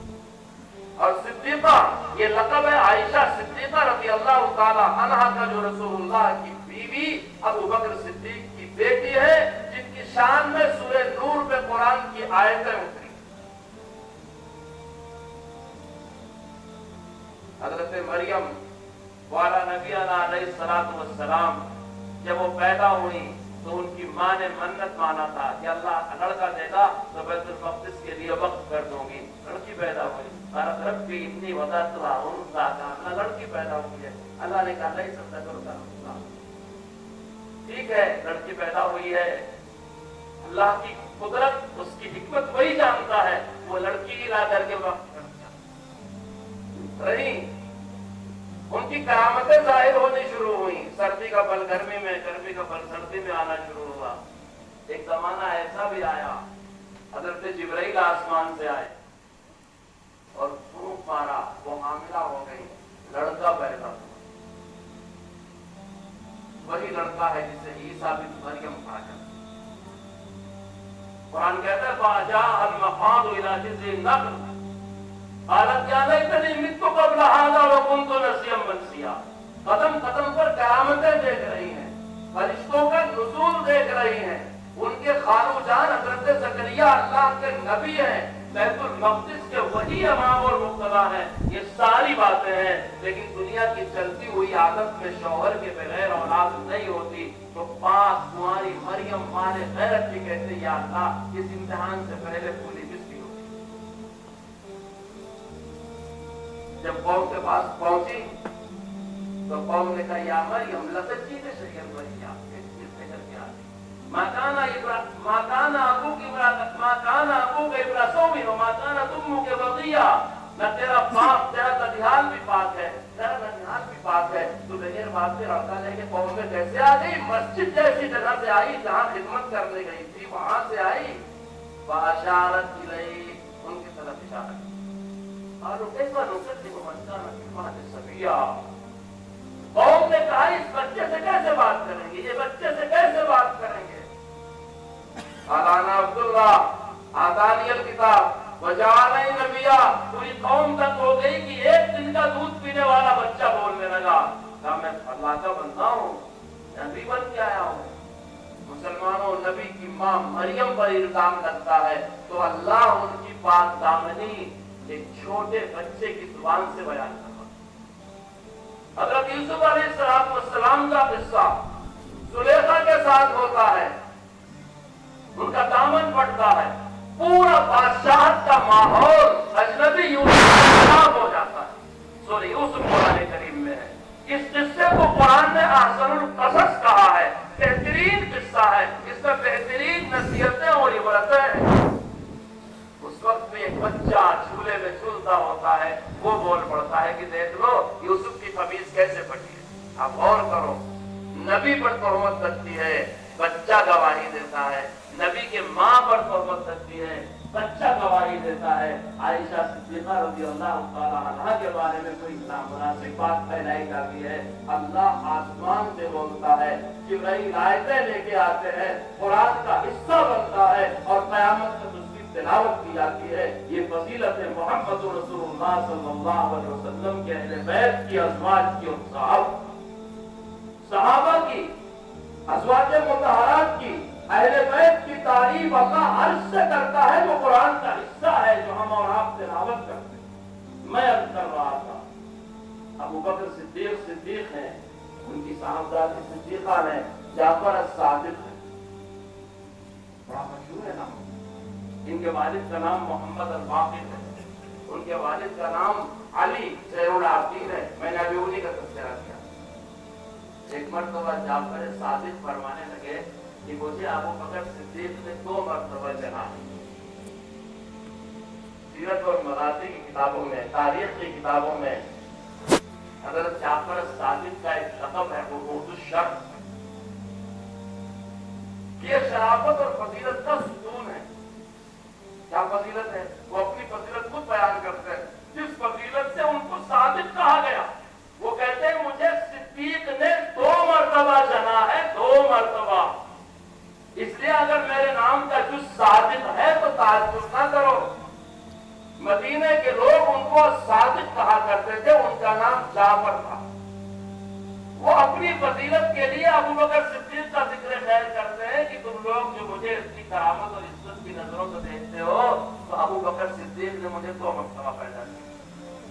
اور صدیقہ یہ لقب ہے عائشہ صدیقہ رضی اللہ تعالی عنہا کا، جو رسول اللہ کی بیوی ابو بکر صدیق کی بیٹی ہے، جن کی شان میں سورہ نور میں قرآن کی آیتیں اتری۔ حضرت مریم والا نبی علیہ السلام جب وہ پیدا ہوئی تو ان کی ماں نے منت مانا تھا کہ اللہ لڑکا دے گا تو بیت المقدس کے لیے وقف کر دوں گی۔ لڑکی پیدا ہوئی، ربی انی وضعتها انثى، اللہ لڑکی پیدا ہوئی ہے، اللہ نے کہا نہیں سب کرتا، ٹھیک ہے لڑکی پیدا ہوئی ہے، اللہ کی قدرت اس کی حکمت وہی جانتا ہے، وہ لڑکی ہی لا کر کے وقت رہی۔ ان کی کرامتیں ظاہر ہونی شروع ہوئی، سردی کا پل گرمی میں، گرمی کا پل سردی میں آنا شروع ہوا۔ ایک زمانہ ایسا بھی آیا حضرت جبرائیل آسمان سے آئے اور پھونک مارا، وہ حاملہ ہو گئی، لڑکا پیدا ہوا، وہی لڑکا ہے جسے عیسیٰ بن مریم کہا جاتا ہے۔ قرآن کہتا ہے فَأَجَاءَ الْمَخَاضُ إِلَى جِذْعِ النَّخْلِ قَالَتْ يَا لَيْتَنِي مِتُّ قَبْلَ هَذَا وَكُنتُ نَسِيًّا مَنسِيًّا. قدم قدم پر قیامتیں دیکھ رہی ہیں، فرشتوں کا نزول دیکھ رہی ہیں. ان کے خالو جان حضرت زکریا اللہ کے نبی ہیں، بیت المقدس کے وہی امام اور مقتدا ہیں. یہ ساری باتیں ہیں، لیکن دنیا کی چلتی ہوئی عادت میں شوہر کے بغیر اولاد نہیں ہوتی. تو پاک تمہاری مریم ماں نے غیرت کی کہتے یا اللہ اس امتحان سے پہلے پوری بستی ہوتی. جب قوم کے پاس پہنچی تو قوم نے کہا یا مریم لتجی کے شریعت بنی آپ کے ماکانا ابوک ابراہیم وماکانا تمک بغیہ. نہ تیرا باپ تیرا ددیال بھی پاک ہے، تیرا ننیال بھی پاک ہے. تو بغیر باپ سے رابطہ لے کے قوم میں کیسے آ گئی؟ مسجد جیسی جگہ سے آئی جہاں خدمت کرنے گئی تھی، وہاں سے آئی. واشارت الیہ، ان کی طرف اشارہ کیا. قالوا کیف نکذب من کان فی المہد صبیا. قوم نے کہا اس بچے سے کیسے بات کریں گے، یہ بچے سے کیسے بات کریں گے. انا عبداللہ آتانی الکتاب وجعلنی نبیا. پوری قوم تک ہو گئی کہ ایک دن کا دودھ پینے والا بچہ بولنے لگا. کہا میں اللہ کا بندہ ہوں، نبی بن کے آیا ہوں. مسلمانوں، نبی کی ماں مریم پر الزام لگتا ہے تو اللہ ان کی پاک دامنی ایک چھوٹے بچے کی زبان سے بیان کرتا. حضرت یوسف علیہ السلام کا قصہ زلیخا کے ساتھ ہوتا ہے. ان کا دامن پڑتا ہے، پورا بادشاہت کا ماحول اجنبی یوسف خراب ہو جاتا ہے. سورہ یوسف قرآن کریم میں ہے. اس قصے کو قرآن نے احسن القصص کہا ہے، بہترین قصہ ہے. اس میں بہترین نصیحتیں اور عبرتیں ہیں. اس وقت میں ایک بچہ جھولے میں جھولتا ہوتا ہے، وہ بول پڑتا ہے کہ دیکھ لو یوسف کی قمیص کیسے پھٹی ہے. آپ غور کرو، نبی پر تہمت لگتی ہے، بچہ گواہی دیتا ہے. نبی کے ماں پر تہمت لگتی ہے، بچہ گواہی دیتا ہے. عائشہ صدیقہ رضی اللہ تعالی عنہا کے بارے میں کوئی نامناسب بات پھیلائی جاتی ہے. اللہ آسمان سے بولتا ہے، جبرائیل آیتیں لے کے آتے ہیں، قرآن کا حصہ بنتا ہے اور قیامت تک اس کی تلاوت کی جاتی ہے. یہ فضیلت ہے محمد رسول اللہ صلی اللہ علیہ وسلم کے اہل بیت کی، ازواج کی اور صحابہ کی، ازواج مطہرات کی، اہل بیت کی تعریف اللہ عرش سے کرتا ہے جو قرآن کا حصہ ہے جو ہم اور آپ تلاوت کرتے ہیں. میں عرض کر رہا تھا ابو بکر صدیق ہیں، ان کی صاحبزادی صدیقہ نے جعفر الصادق ہے، بڑا مشہور ہے نام. ان کے والد کا نام محمد الباقر ہے، ان کے والد کا نام علی زین العابدین ہے. میں نے ابھی انہی کا تذکرہ کیا. ایک مرتبہ جعفر صادق فرمانے لگے کہ مجھے ابو بکر صدیق نے 2 مرتبہ جنا. سیرت اور مغازی کی کتابوں میں، تاریخ کی کتابوں میں حضرت جعفر صادق کا ایک لقب ہے، وہ روح الشرف. یہ شرافت اور فضیلت کا ستون ہے. کیا فضیلت ہے؟ وہ اپنی فضیلت خود بیان کرتے ہیں. جس فضیلت سے ان کو صادق کہا گیا، وہ کہتے ہیں مجھے صدیق نے 2 مرتبہ جنا ہے، 2 مرتبہ. اس لیے اگر میرے نام کا جز صادق ہے تو تعجب نہ کرو. مدینے کے لوگ ان کو صادق کہا کرتے تھے، ان کا نام جعفر تھا. وہ اپنی فضیلت کے لیے ابو بکر صدیق کا ذکر خیر کرتے ہیں کہ تم لوگ جو مجھے اس کی کرامت اور عزت کی نظروں سے دیکھتے ہو تو ابو بکر صدیق نے مجھے 2 مرتبہ پیدا کیا.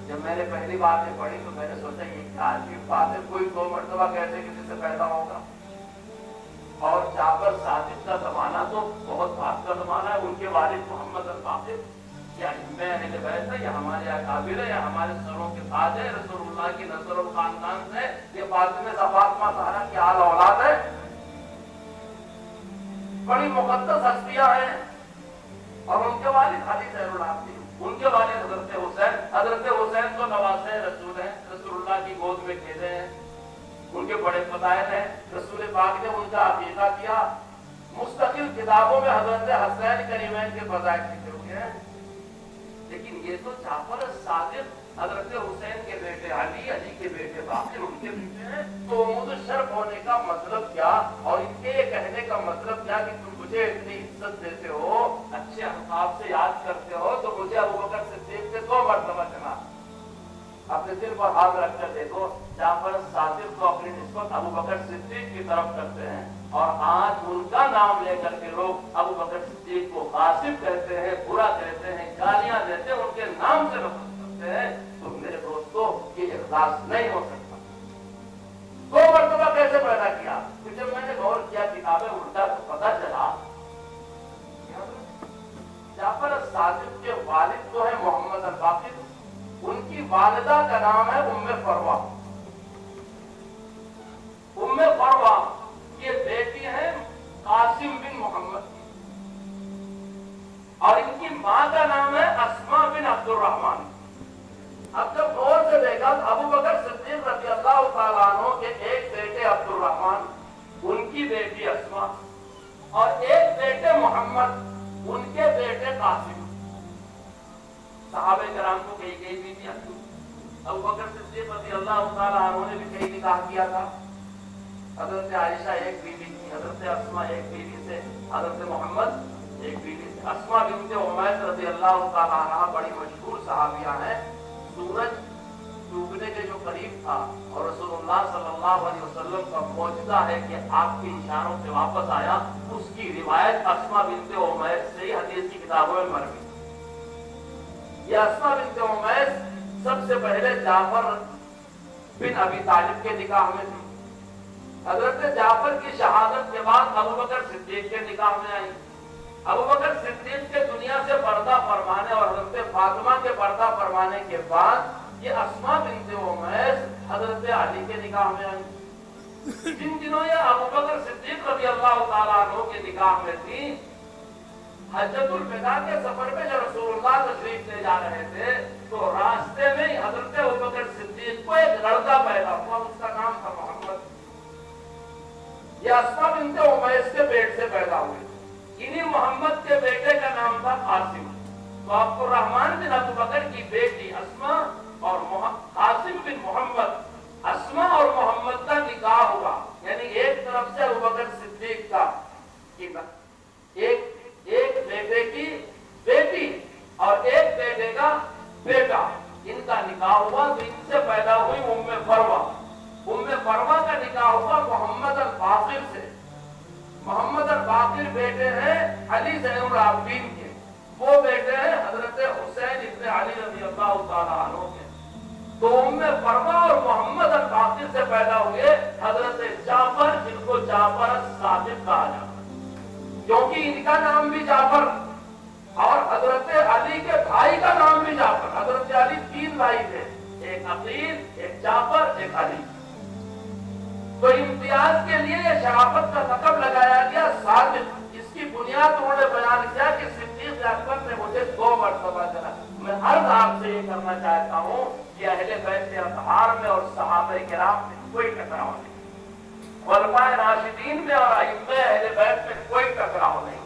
جب میں نے پہلی باتیں پڑھی تو میں نے سوچا یہ کیا عجیب بات ہے، کوئی 2 مرتبہ کیسے کسی سے پیدا ہوگا. اور جعفر صادق کا زمانہ تو بہت بات کا زمانہ ہے. ان کے والد محمد الباقر کیا میں اہل بیت ہے، یا ہمارے اکابر ہے، یا ہمارے سروں کے تاج ہے، رسول اللہ کی نسل و خاندان سے. یہ فاطمہ فاطمہ زہرا کی آل اولاد ہے. بڑی مقدس ہستیاں ہیں. اور ان کے والد علی زین العابدین، ان کے والد حضرت حسین. حضرت حسین تو نواسے رسول ہیں، رسول اللہ کی گود میں کھیلے ہیں، ان کے بڑے فضائل ہیں. رسول پاک نے ان کا عقیدہ کیا. مستقل کتابوں میں حضرت حسین کریمین کے فضائل لکھے ہوئے ہیں. لیکن یہ تو جعفر الصادق حضرت حسین کے بیٹے علی، علی کے بیٹے باقر ان کے بیٹے ہیں. تو مجھ شرف ہونے کا مطلب کیا، اور ان کے کہنے کا مطلب کیا کہ تم مجھے اتنی عزت دیتے ہو، اچھے القاب سے یاد کرتے ہو، تو مجھے ابوبکر صدیق سے 2 مرتبہ چنا۔ اپنے دل پر ہاتھ رکھ کر دیکھو، جعفر صادق کو اپنی نسبت ابوبکر صدیق کی طرف کرتے ہیں، اور آج ان کا نام لے کر کے لوگ ابوبکر صدیق کو غاصب کہتے ہیں، برا کہتے ہیں، گالیاں دیتے ہیں، ان کے نام سے نفرت کرتے ہیں۔ تو میرے دوستو، یہ اخلاص نہیں ہو سکتا۔ 2 مرتبہ کیسے پیدا کیا؟ پھر جب میں نے غور کیا کتابیں الٹا تو پتہ چلا جعفر صادق کے والد جو ہے محمد الباقر، ان کی والدہ کا نام ہے ام فروہ۔ ام فروہ یہ بیٹی ہے قاسم بن محمد، اور ان کی ماں کا نام ہے اسماء بن عبد الرحمن۔ اب جب غور سے دیکھا تو ابوبکر صدیق رضی اللہ تعالیٰ عنہ کے ایک بیٹے عبد الرحمن، ان کی بیٹی اسماء، اور ایک بیٹے محمد، ان کے بیٹے قاسم۔ صحابہ کرام کو کئی بیویاں تھیں۔ ابوبکر صدیق رضی اللہ تعالیٰ عنہ نے بھی کئی نکاح کیا تھا۔ حضرت عائشہ ایک بیوی تھی، حضرت اسماء ایک بیوی سے، حضرت محمد ایک بیوی سے۔ اسماء بنت عمیس رضی اللہ تعالیٰ عنہ بڑی مشہور صحابیہ ہیں۔ سورج ڈوبنے کے جو قریب تھا اور رسول اللہ صلی اللہ علیہ وسلم کا معجزہ ہے کہ آپ کے اشاروں سے واپس آیا، اس کی روایت اسماء بنت عمیس سے ہی حدیث کی کتابوں میں مروی۔ یہ اسماء بنت عمیس سب سے پہلے جعفر بن ابی طالب کے نکاح میں تھی۔ حضرت جعفر کی شہادت کے بعد ابوبکر صدیق کے نکاح میں آئی۔ ابوبکر صدیق کے دنیا سے پردہ فرمانے اور حضرت فاطمہ کے پردہ فرمانے کے بعد یہ اسماء بنت عمیس حضرت علی کے نکاح میں آئی۔ جن دنوں یہ ابوبکر صدیق رضی اللہ تعالیٰ عنہ کے نکاح میں تھی، حجۃ الوداع کے سفر میں جب رسول اللہ تشریف لے جا رہے تھے تو راستے میں ہی حضرت ابوبکر صدیق کو ایک لڑکا پیدا ہوا، اس کا نام تھا محمد۔ یہ اسماء بنت عمیس کے پیٹ سے پیدا ہوئے۔ انہی محمد کے بیٹے کا نام تھا قاسم۔ تو عبد الرحمن بن ابوبکر کی بیٹی اسماء اور قاسم بن محمد، اسماء اور محمد کا نکاح ہوا، یعنی ایک طرف سے ابوبکر صدیق کا ایک بیٹے کی بیٹی اور ایک بیٹے کا بیٹا، ان کا نکاح ہوا۔ تو ان سے پیدا ہوئی ام فروہ۔ ام فروہ کا نکاح ہوا محمد الباقر سے۔ محمد الباقر بیٹے ہیں علی زین العابدین کے، وہ بیٹے ہیں حضرت حسین ابن علی رضی اللہ تعالیٰ عنہ کے۔ تو ام فروہ اور محمد الباقر سے پیدا ہوئے حضرت جعفر، جن کو جعفر الصادق کہا جاتا ہے، کیونکہ ان کا نام بھی جعفر اور حضرت علی کے بھائی کا نام بھی جعفر۔ حضرت علی 3 بھائی تھے، ایک عقیل، ایک جعفر، ایک علی۔ تو امتیاز کے لیے یہ شرافت کا لقب لگایا گیا صادق۔ اس کی بنیاد انہوں نے بیان کیا کہ صدیق اکبر نے مجھے 2 مرتبہ چنا۔ میں عرض آپ سے یہ کرنا چاہتا ہوں کہ اہل بیت اطہار میں اور صحابہ کرام میں کوئی ٹکراؤ نہیں، خلفائے راشدین میں اور ائمہ اہل بیت میں کوئی ٹکراؤ نہیں۔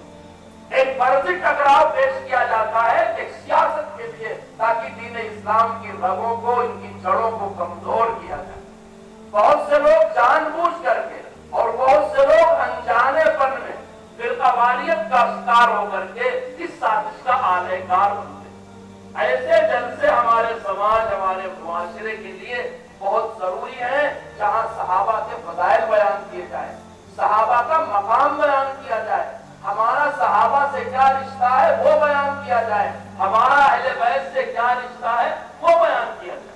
ایک فرضی ٹکراؤ پیش کیا جاتا ہے ایک سیاست کے لیے، تاکہ دین اسلام کی رگوں کو، ان کی جڑوں کو کمزور کیا جائے۔ بہت سے لوگ جان بوجھ کر کے اور بہت سے لوگ انجانے پن میں فرقہ واریت کا شکار ہو کر کے اس سازش کا آلہ کار بنتے۔ ایسے جلسے ہمارے سماج، ہمارے معاشرے کے لیے بہت ضروری ہے، جہاں صحابہ کے فضائل بیان کیے جائیں، صحابہ کا مقام بیان کیا جائے، ہمارا صحابہ سے کیا رشتہ ہے وہ بیان کیا جائے، ہمارا اہل بیت سے کیا رشتہ ہے وہ بیان کیا جائے۔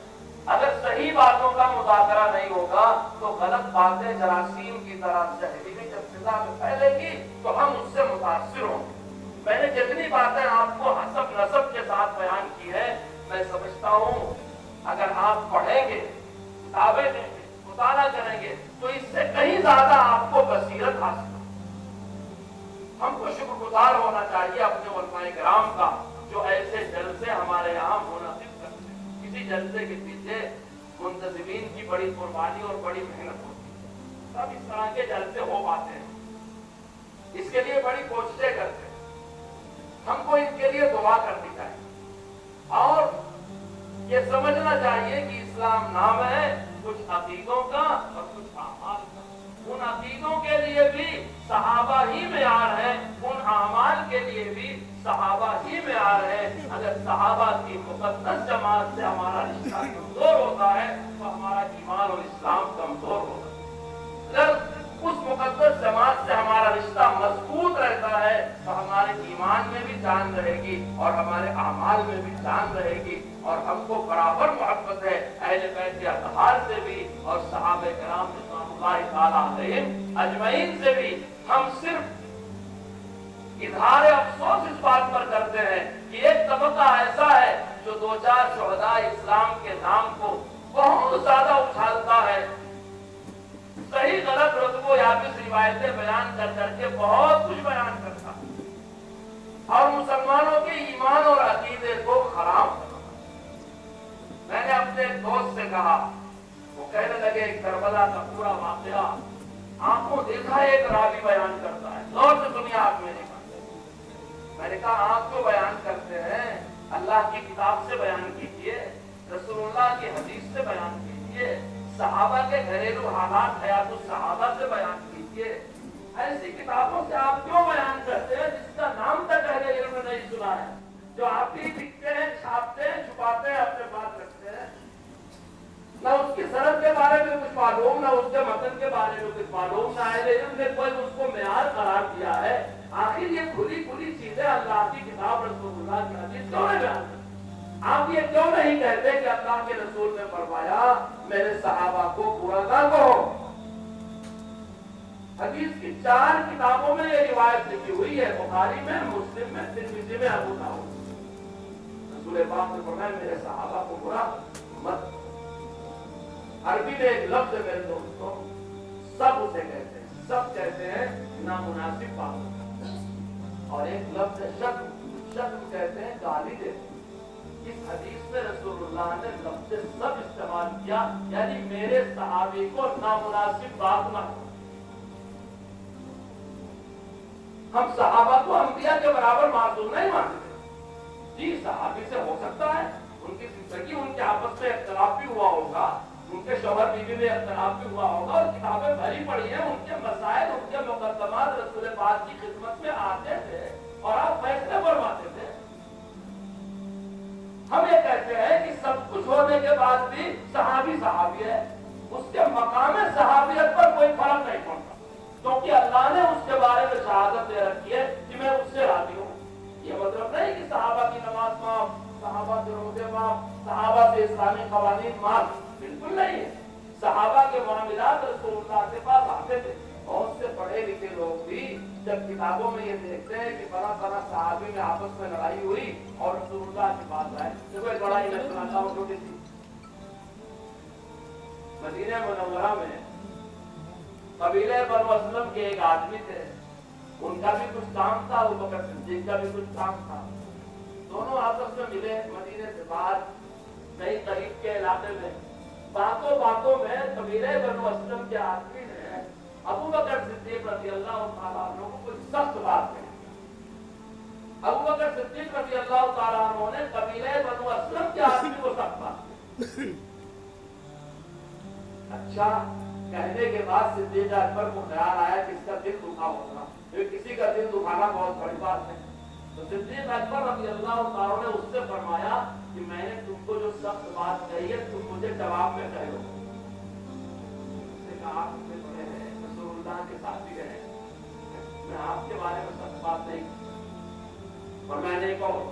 اگر صحیح باتوں کا مذاکرہ نہیں ہوگا تو غلط باتیں جراثیم کی طرح زہریلی جب فضا میں پھیلے گی تو ہم اس سے متاثر ہوں گے۔ میں نے جتنی باتیں آپ کو حسب نسب کے ساتھ بیان کی ہے، میں سمجھتا ہوں اگر آپ پڑھیں گے، کتابیں لیں گے، مطالعہ کریں گے تو اس سے کہیں زیادہ آپ کو بصیرت حاصل ہوگی۔ ہم کو شکر گزار ہونا چاہیے اپنے علماء کرام کا، جو ایسے جلسے ہمارے یہاں منعقد کرتے ہیں۔ کسی جلسے کے پیچھے منتظمین کی بڑی قربانی اور بڑی محنت ہوتی ہے، سب اس طرح کے جلسے ہو پاتے ہیں، اس کے لیے بڑی کوششیں کرتے ہیں۔ ہم کو ان کے لیے دعا کرنی چاہیے اور یہ سمجھنا چاہیے کہ اسلام نام ہے کچھ عقیدوں کا اور کچھ اعمال کا۔ ان عقیدوں کے لیے بھی صحابہ ہی معیار ہے، ان اعمال کے لیے بھی صحابہ ہی معیار ہے۔ اگر صحابہ کی مقدس جماعت سے ہمارا رشتہ کمزور ہوتا ہے تو ہمارا ایمان اور اسلام کمزور ہوتا ہے۔ اگر اس مقدس جماعت سے ہمارا رشتہ مضبوط رہتا ہے تو ہمارے ایمان میں بھی جان رہے گی اور ہمارے اعمال میں بھی جان رہے گی، اور ہم کو برابر محبت ہے اہل بیت کے اطہار سے بھی اور صحابہ کرام رضوان اللہ تعالیٰ علیہم اجمعین سے بھی۔ ہم صرف اظہار افسوس اس بات پر کرتے ہیں کہ ایک طبقہ ایسا ہے جو دو چار شہداء اسلام کے نام کو بہت زیادہ اچھالتا ہے، صحیح غلط رتبوں یابس روایتیں بیان کر کر کے بہت کچھ بیان کرتا اور مسلمانوں کے ایمان اور عقیدے کو خراب کرتا۔ میں نے اپنے ایک دوست سے کہا، وہ کہنے لگے کربلا کا پورا واقعہ آنکھوں دیکھا ایک راوی بیان کرتا ہے، غور سے سنیے آپ میری بات۔ میں نے کہا آپ جو بیان کرتے ہیں اللہ کی کتاب سے بیان کیجیے، رسول اللہ کی حدیث سے بیان کیجیے، صحابہ کے گھریلو حالات حیات الصحابہ سے بیان کیجیے۔ ایسی کتابوں سے آپ کیوں بیان کرتے ہیں جس کا نام تک اہل علم نے نہیں سنا ہے، جو آپ ہی لکھتے ہیں، چھاپتے ہیں، چھپاتے ہیں، اپنے پاس رکھتے ہیں؟ نہ اس کی سند کے بارے میں کچھ معلوم، نہ اس کے متن کے بارے میں کچھ معلوم، نہ اہل علم نے کوئی اس کو معیار قرار دیا ہے۔ آخر یہ کھلی کھلی چیزیں اللہ کی کتاب رسول اللہ کی حدیث کیوں نہیں بیان کرتے؟ آپ یہ کیوں نہیں کہتے کہ اللہ کے رسول نے فرمایا میرے صحابہ کو برا نہ کہو؟ حدیث کی 4 کتابوں میں یہ روایت لکھی ہوئی ہے، بخاری میں، مسلم میں، ترمذی میں، ابو داؤد۔ رسول پاک نے فرمایا میرے صحابہ کو برا مت۔ عربی میں ایک لفظ ہے میرے دوستوں، سب اسے کہتے ہیں، سب کہتے ہیں نامناسب بات، اور ایک لفظ ہے شتم، شتم کہتے ہیں گالی دیتے ہیں۔ اس حدیث میں رسول اللہ نے لفظ سب استعمال کیا، یعنی میرے صحابی کو نامناسب بات نہ۔ ہم صحابہ کو انبیاء کے برابر معصوم نہیں مانتے، جی صحابی سے ہو سکتا ہے ان کی زندگی، ان کے آپس میں اختلاف بھی ہوا ہوگا، ان کے شوہر بیوی میں اختلاف بھی ہوا ہوگا، اور کتابیں بھری پڑی ہیں، ان کے مسائل، ان کے مقدمات رسول پاک کی خدمت میں آتے تھے اور آپ فیصلے فرماتے تھے۔ ہم یہ کہتے ہیں کہ سب کچھ ہونے کے بعد بھی صحابی صحابی ہے، اس کے مقام صحابیت پر کوئی فرق نہیں پڑتا، کیونکہ اللہ نے اس کے بارے میں شہادت دے رکھی ہے کہ میں اس سے راضی ہوں۔ یہ مطلب نہیں کہ صحابہ کی نماز معاف، صحابہ کے روزے معاف، صحابہ سے اسلامی قوانین معاف، بالکل نہیں ہے۔ صحابہ کے معاملات رسول اللہ کے پاس آتے تھے، بہت سے پڑھے لکھے لوگ بھی جب کتابوں میں یہ دیکھتے ہیں کہ بڑا بڑا صحابی میں آپس میں لڑائی ہوئی اور رسول اللہ کے پاس آئے، دیکھو ایک لڑائی میں سناتا ہوں چھوٹی سی۔ مدینہ منورہ میں قبیلہ بنو اسلم کے ایک آدمی تھے، ان کا بھی کچھ کام تھا، ابو بکر صدیق کا بھی کچھ کام تھا، دونوں آپس میں ملے مدینے سے باہر کئی قریب کے علاقے میں۔ باتوں باتوں میں قبیلہ بنو اسلم کے آدمی نے ابو بکر صدیق رضی اللہ تعالیٰ عنہ کو کچھ سخت بات کہی۔ ابو بکر صدیق رضی اللہ تعالیٰ عنہ نے قبیلہ بنو اسلم کے آدمی کو سخت بات کہی۔ اچھا کہنے کے بعد صدیق اکبر کو خیال آیا کہ اس کا دل دکھا ہوگا، کیونکہ کسی کا دل دکھانا بہت بڑی بات ہے، تو صدیق اکبر رضی اللہ تعالیٰ نے اس سے فرمایا کہ میں نے تم کو جو سخت بات کہی ہے تم مجھے جواب میں کہہ دو۔ اس نے کہا آپ سے بڑے ہیں، رسول اللہ کے ساتھی رہے، میں آپ کے بارے میں سخت بات نہیں اور میں نہیں کہوں۔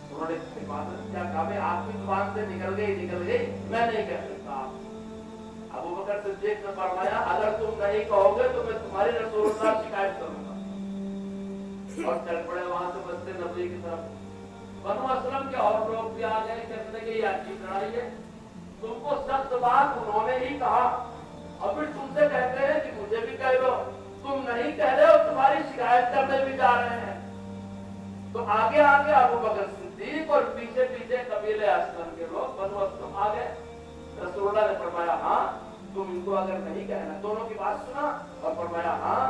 انہوں نے حفاظت کیا کہا میں آپ کی زبان سے نکل گئی میں نہیں کہہ سکتا۔ ابو بکر صدیق نے فرمایا اگر تم نہیں کہو گے تو میں تمہاری رسول اللہ شکایت کروں گا، اور چل پڑے وہاں سے بستے نبی کی طرف۔ بنو اسلم کے اور لوگ بھی آ گئے، کہنے کہ یہ اچھی لڑائی ہے، تم کو سخت بات انہوں نے ہی کہا اور پھر تم سے کہتے ہیں کہ مجھے بھی کہہ دو، تم نہیں کہہ رہے اور تمہاری شکایت کرنے بھی جا رہے ہیں۔ تو آگے آگے ابو بکر صدیق اور پیچھے پیچھے قبیلہ اسلم کے لوگ بنو اسلم آ گئے۔ رسول اللہ نے فرمایا ہاں تم ان کو اگر نہیں کہنا، دونوں کی بات سنا اور فرمایا ہاں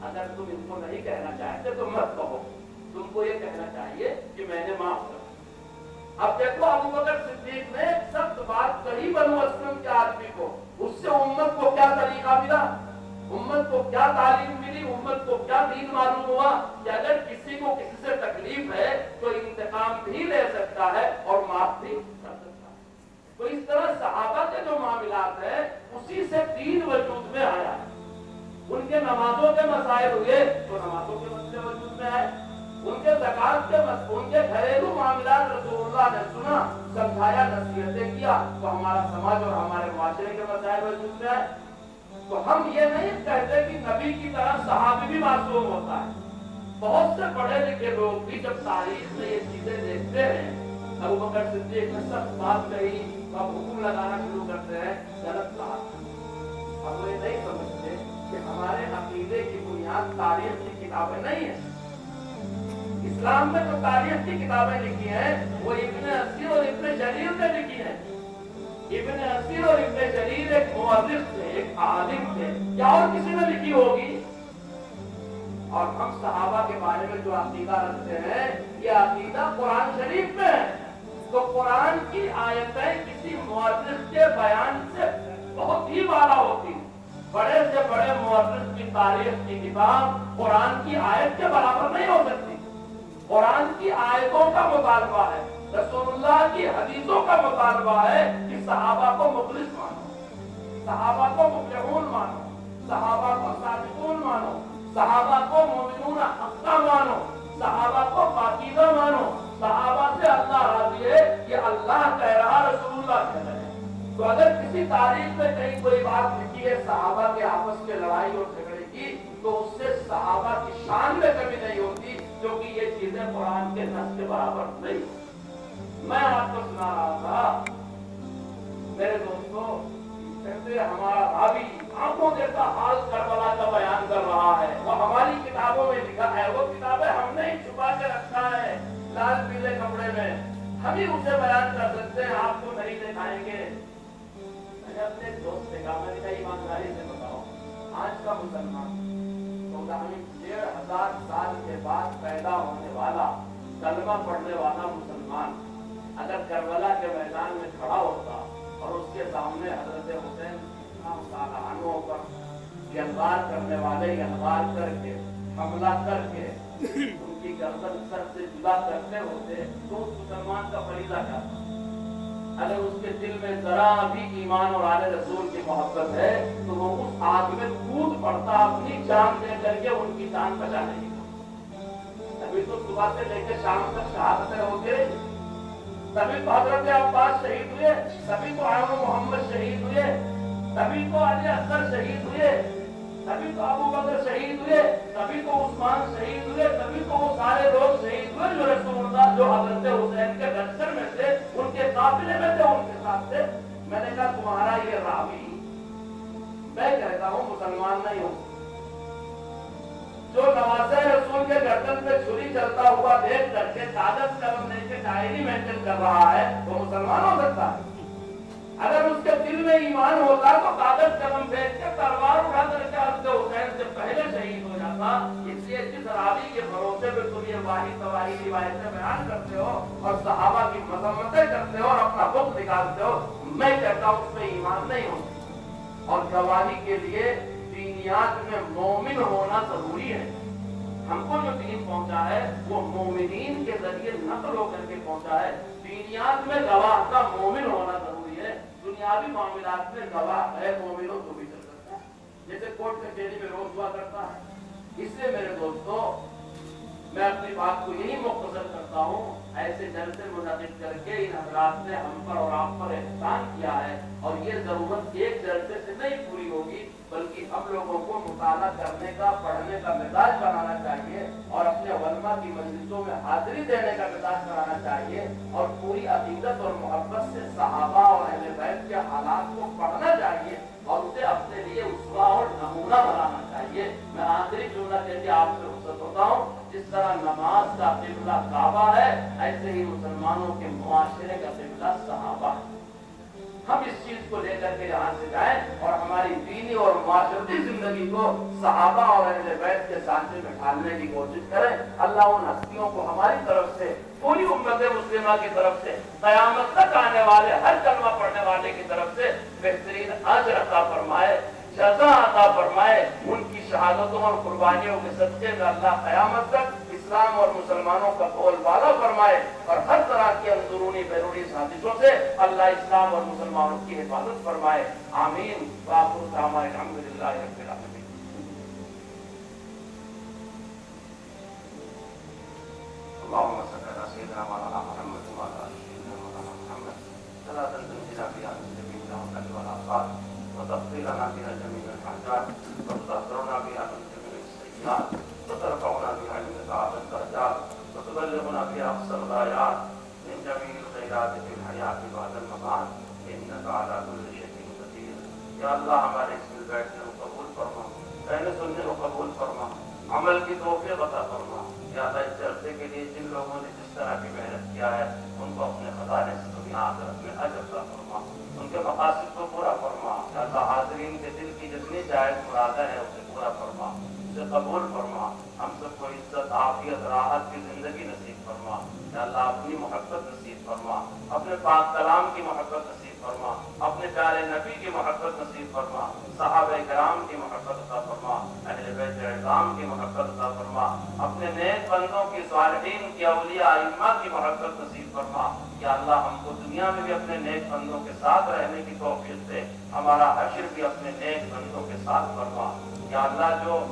اگر تم ان کو نہیں کہنا چاہتے تو مت کہو، تم کو یہ کہنا چاہیے کہ میں نے معاف کر۔ اب دیکھو ابو بکر صدیق نے سخت بات کہی بنو اسلم کے آدمی کو، اس سے امت کو کیا طریقہ ملا، امت کو کیا تعلیم ملی۔ کیا دین معلوم ہوا کہ اگر کسی کو کسی سے تکلیف ہے تو انتقام بھی لے سکتا ہے اور معاف بھی کر سکتا ہے. تو اس طرح صحابہ کے جو معاملات ہیں اسی سے دین وجود میں آیا ہے. ان کے نمازوں کے مسائل ہوئے تو نمازوں کے مسئلے وجود میں آئے. ان کے زکات کے ان کے گھریلو معاملات رسول اللہ نے سنا, سمجھایا, نصیحتیں کیا تو ہمارا سماج اور ہمارے معاشرے کے مسائل وجود میں آئے. تو ہم یہ نہیں کہتے کہ نبی کی طرح صحابی بھی معصوم ہوتا ہے. بہت سے پڑھے لکھے لوگ بھی جب تاریخ میں یہ چیزیں دیکھتے ہیں, ابو بکر صدیق نے سخت بات کہی تو اب حکم لگانا شروع کرتے ہیں, غلط بات. ہم یہ نہیں سمجھتے کہ ہمارے عقیدے کی بنیاد تاریخ کی کتابیں نہیں ہیں. اسلام میں جو تاریخ کی کتابیں لکھی ہیں وہ ابن اسیر اور ابن جریر نے لکھی ہیں. ابن اسیر اور ابن جریر ایک مورخ تھے, ایک عالم تھے, کیا اور کسی نے لکھی ہوگی؟ اور ہم صحابہ کے بارے میں جو عقیدہ رکھتے ہیں یہ عقیدہ قرآن شریف میں ہے. تو قرآن کی آیتیں کسی مورخ کے بیان سے بہت ہی بالا ہوتی ہیں. بڑے سے بڑے مورخ کی تاریخ کی کتاب قرآن کی آیت کے برابر نہیں ہو سکتی. قرآن کی آیتوں کا مطالبہ ہے, رسول اللہ کی حدیثوں کا مطالبہ ہے کہ صحابہ کو مخلص مانو, صحابہ کو مفلحون مانو, صحابہ کو صادقون مانو, صحابہ کو مومنون حقا مانو, صحابہ کو پاکیزہ مانو. صحابہ سے اللہ راضی ہے, یہ اللہ کہہ رہا, رسول اللہ کہہ رہے ہیں. تو اگر کسی تاریخ میں کہیں کوئی بات لکھی ہے صحابہ کے آپس میں لڑائی اور جھگڑے کی تو اس سے صحابہ کی شان میں کمی نہیں ہوتی, کیونکہ یہ چیزیں قرآن کے نص کے برابر نہیں. میں آپ کو سنا رہا تھا میرے دوستوں, کہتے ہمارا بھابی آنکھوں دیکھا حال کربلا کا بیان کر رہا ہے, وہ ہماری کتابوں میں لکھا ہے, وہ کتابیں ہم نے چھپا کے رکھا ہے لال پیلے کپڑے میں, ہم ہی اسے بیان کر سکتے ہیں, آپ کو نہیں دکھائیں گے. میں نے اپنے دوست سے کہا, میں نے کہا ایمانداری سے بتاؤ, آج کا مسلمان 1,500 سال کے بعد پیدا ہونے والا کلمہ پڑھنے والا مسلمان اگر کربلا کے میدان میں کھڑا ہوتا اور اس کے سامنے حضرت حسین پر گرفتار کرنے والے گرفتار کر کے حملہ کر کے ان کی گردن سر سے جدا کرتے ہوتے تو اس مسلمان کا فریضہ کیا تھا؟ اگر اس کے دل میں ذرا بھی ایمان اور آل رسول کی محبت ہے تو وہ اس آگ میں کود پڑتا اپنی جان دے کر کے ان کی جان بچانے کی. تبھی تو صبح سے لے کے شام تک شہادتیں ہوتی رہی, تبھی تو حضرت عباس شہید ہوئے, تبھی تو عام محمد شہید ہوئے, تبھی تو علی اصغر شہید ہوئے, تبھی تو ابو بکر شہید ہوئے, تبھی تو عثمان شہید ہوئے, تبھی تو وہ سارے لوگ شہید ہوئے جو رسول اللہ جو حضرت حسین کے لشکر میں تھے, ان کے قافلے میں تھے, ان کے ساتھ تھے. میں نے کہا تمہارا یہ راوی, میں کہتا ہوں مسلمان نہیں ہوں, جو نواز رسول کے گردن پہ چھری چلتا ہوا دیکھ کر کے کاغذ قلم لے کے ڈائری مینٹین کر رہا ہے وہ مسلمان ہو سکتا ہے. اگر اس کے دل میں ایمان ہوتا تو کاغذ قلم پھینک کے تلوار اٹھا کر کے حضرت حسین سے پہلے شہید ہو جاتا. اس لیے جس راوی کے بھروسے پہ تم یہ واحد تواہی روایتیں بیان کرتے ہو اور صحابہ کی مذمتیں کرتے ہو اور اپنا بت نکالتے ہو, میں کہتا ہوں اس میں ایمان نہیں ہوتی. اور گواہی کے لیے دینیات میں مومن ہونا ضروری ہے. ہم کو جو دین پہنچا ہے وہ مومنین کے ذریعے نقل ہو کر کے پہنچا ہے. دینیات میں گواہ کا مومن ہونا ضروری ہے. دنیاوی معاملات میں گواہ ہے مومنوں تو بھی چل سکتا ہے, جیسے کورٹ کچہری میں روز ہوا کرتا ہے. اس لیے میرے دوستوں میں اپنی بات کو یہی مختصر کرتا ہوں, ایسے جلسے منعقد کر کے ان حضرات نے ہم پر اور آپ پر احسان کیا ہے, اور یہ ضرورت ایک جلسے سے نہیں پوری ہوگی بلکہ ہم لوگوں کو مطالعہ کرنے کا, پڑھنے کا مزاج بنانا چاہیے اور اپنے علماء کی مجلسوں میں حاضری دینے کا مزاج بنانا چاہیے اور پوری عقیدت اور محبت سے صحابہ اور اہل بیت کے حالات کو پڑھنا چاہیے اور اسے اپنے لیے اسوہ اور نمونہ بنانا چاہیے. میں آخری جملہ کہہ کے آپ سے رخصت ہوتا ہوں, جس طرح نماز کا قبلہ کعبہ ہے ایسے ہی مسلمانوں کے معاشرے کا قبلہ صحابہ ہے. ہم اس چیز کو لے کر کے یہاں سے جائیں اور ہماری دینی اور معاشرتی زندگی کو صحابہ اور اہل بیت کے سانچے میں ڈھالنے کی کوشش کریں. اللہ ان ہستیوں کو ہماری طرف سے, پوری امت مسلمہ کی طرف سے, قیامت تک آنے والے ہر کلمہ پڑھنے والے کی طرف سے بہترین اجر عطا فرمائے. سزا عطا فرمائے. ان کی شہادتوں اور قربانیوں کے صدقے میں اللہ قیامت تک اسلام اور مسلمانوں کا بول بالا فرمائے اور ہر طرح کی اندرونی بیرونی سازشوں سے اللہ اسلام اور مسلمانوں کی حفاظت فرمائے. آمین. وآخر دعوانا الحمدللہ رب العالمین. اللهم صل على سيدنا مولانا محمد وعلى آل سيدنا مولانا محمد صلاة تنجينا بها من جميع الأهوال والآفات وتغفر لنا بها جميع الحاجات وتطهرنا بها من جميع السيئات وترفعنا بها عندك أعلى الدرجات وتبلغنا بها أقصى الغايات من جميع الخيرات في الحياة بعد الممات إنك على كل شيء قدير. یا اللہ ہمارے اس مل بیٹھنے کو قبول فرما, کہنے سننے کو قبول فرما, عمل کی توفیق عطا فرما. یا اللہ اس جلسے کے لیے جن لوگوں نے جس طرح کی محنت کیا ہے ان کو اپنے خزانے سے دنیا آخرت میں اجر عطا فرما, ان کے مقاصد کو پورا فرما. یا اللہ حاضرین کے دل کی جتنی جائز مرادیں ہیں اسے پورا فرما, اسے قبول فرما. ہم سب کو عزت, عافیت, راحت کی زندگی نصیب فرما. یا اللہ اپنی محبت نصیب فرما, اپنے پاک کلام کی محبت نصیب فرما, اپنے پیارے نبی کی محبت نصیب فرما, صحابہ کرام کی محبت عطا فرما, اہل بیت اعظام کی محبت عطا فرما, اپنے نیک بندوں کی, صالحین کی, اولیاء ائمہ کی محبت نصیب فرما. یا اللہ ہم کو دنیا میں بھی اپنے نیک بندوں کے ساتھ رہنے کی توفیق دے, ہمارا حشر بھی اپنے نیک بندوں کے ساتھ فرما. یا اللہ جو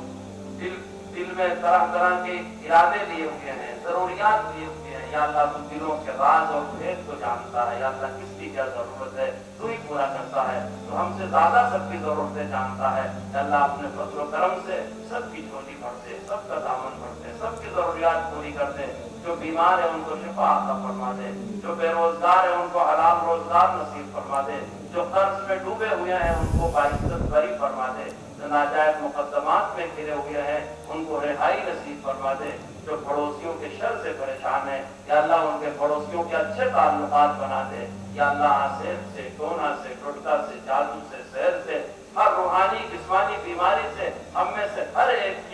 دل میں طرح طرح کے ارادے لیے ہوئے ہیں, ضروریات لیے ہوئے ہیں, یا اللہ تو دلوں کے راز اور بھید کو جانتا ہے. یا اللہ کس کی کیا ضرورت ہے تو ہی پورا کرتا ہے, تو ہم سے زیادہ سب کی ضرورتیں جانتا ہے. یا اللہ اپنے فضل و کرم سے سب کی جھولی بھر دے, سب کا دامن بھر دے, سب کی ضروریات پوری کر دے. جو بیمار ہے ان کو شفا عطا فرما دے, جو بے روزگار ہے ان کو حلال روزگار نصیب فرما دے, جو قرض میں ڈوبے ہوئے ہیں ان کو باعزت بری فرما دے, جو ناجائز مقدمات میں گھرے ہوئے ہیں ان کو رہائی نصیب فرما دے, جو پڑوسیوں کے شر سے پریشان ہیں یا اللہ ان کے پڑوسیوں کے اچھے تعلقات بنا دے. یا اللہ حسد سے, ٹونا سے, ٹوٹکا سے, جادو سے, سحر سے, ہر روحانی جسمانی بیماری سے ہم میں سے ہر ایک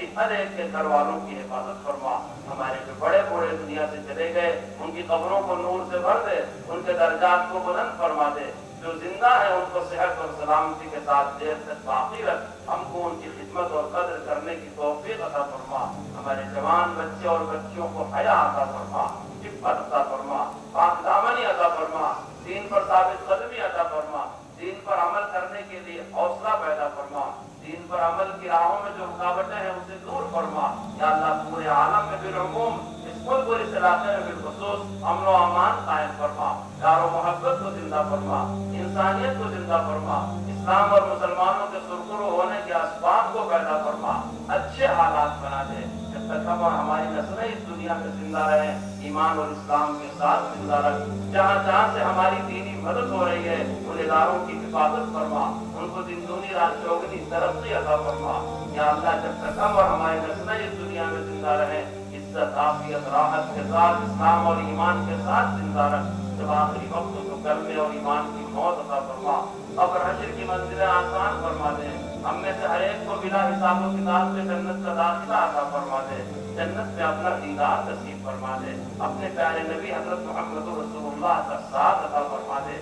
کے گھر والوں کی حفاظت فرما. ہمارے جو بڑے بوڑھے دنیا سے چلے گئے ان کی قبروں کو نور سے بھر دے, ان کے درجات کو بلند فرما دے. جو زندہ ہے ان کو صحت اور سلامتی کے ساتھ دیر تک باقی رکھ. ہم کو ان کی خدمت اور قدر کرنے کی توفیق عطا فرما. ہمارے جوان بچے اور بچیوں کو حیا عطا فرما, عفت عطا فرما, پاک دامنی عطا فرما, دین پر ثابت قدمی عطا فرما, دین پر عمل کرنے کے لیے حوصلہ پیدا فرما, دین پر عمل کی راہوں میں جو رکاوٹیں ہیں اسے دور فرما. یا اللہ پورے عالم میں بالعموم, اس ملک اور اس علاقے میں بالخصوص امن و امان قائم فرما, پیار و محبت کو زندہ فرما, انسانیت کو زندہ فرما, اسلام اور مسلمانوں کے سرخرو ہونے کے اسباب کو پیدا فرما, اچھے حالات بنا دے. جب تک ہم اور ہماری نسلیں اس دنیا میں زندہ رہیں ایمان اور اسلام کے ساتھ زندہ رکھ. جہاں جہاں سے ہماری دینی مدد ہو رہی ہے ان اداروں کی حفاظت فرما, ان کو دن دونی رات چوگنی ترقی عطا فرما. یا اللہ جب تک ہم اور ہماری نسلیں اس دنیا میں زندہ رہیں عزت, عافیت, راحت کے ساتھ اسلام اور ایمان کے ساتھ زندہ رکھ. جب آخری وقت کو کلمے اور ایمان کی موت عطا فرما, اور حشر کی منزلیں آسان فرما دے. ہم میں سے ہر ایک کو بلا حساب و کتاب سے جنت کا داخلہ عطا فرما دے, جنت میں اپنا دیدار نصیب فرما دے, اپنے پیارے نبی حضرت محمد رسول اللہ کا ساتھ عطا فرما دے.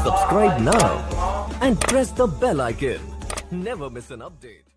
Subscribe now and press the bell icon. Never miss an update.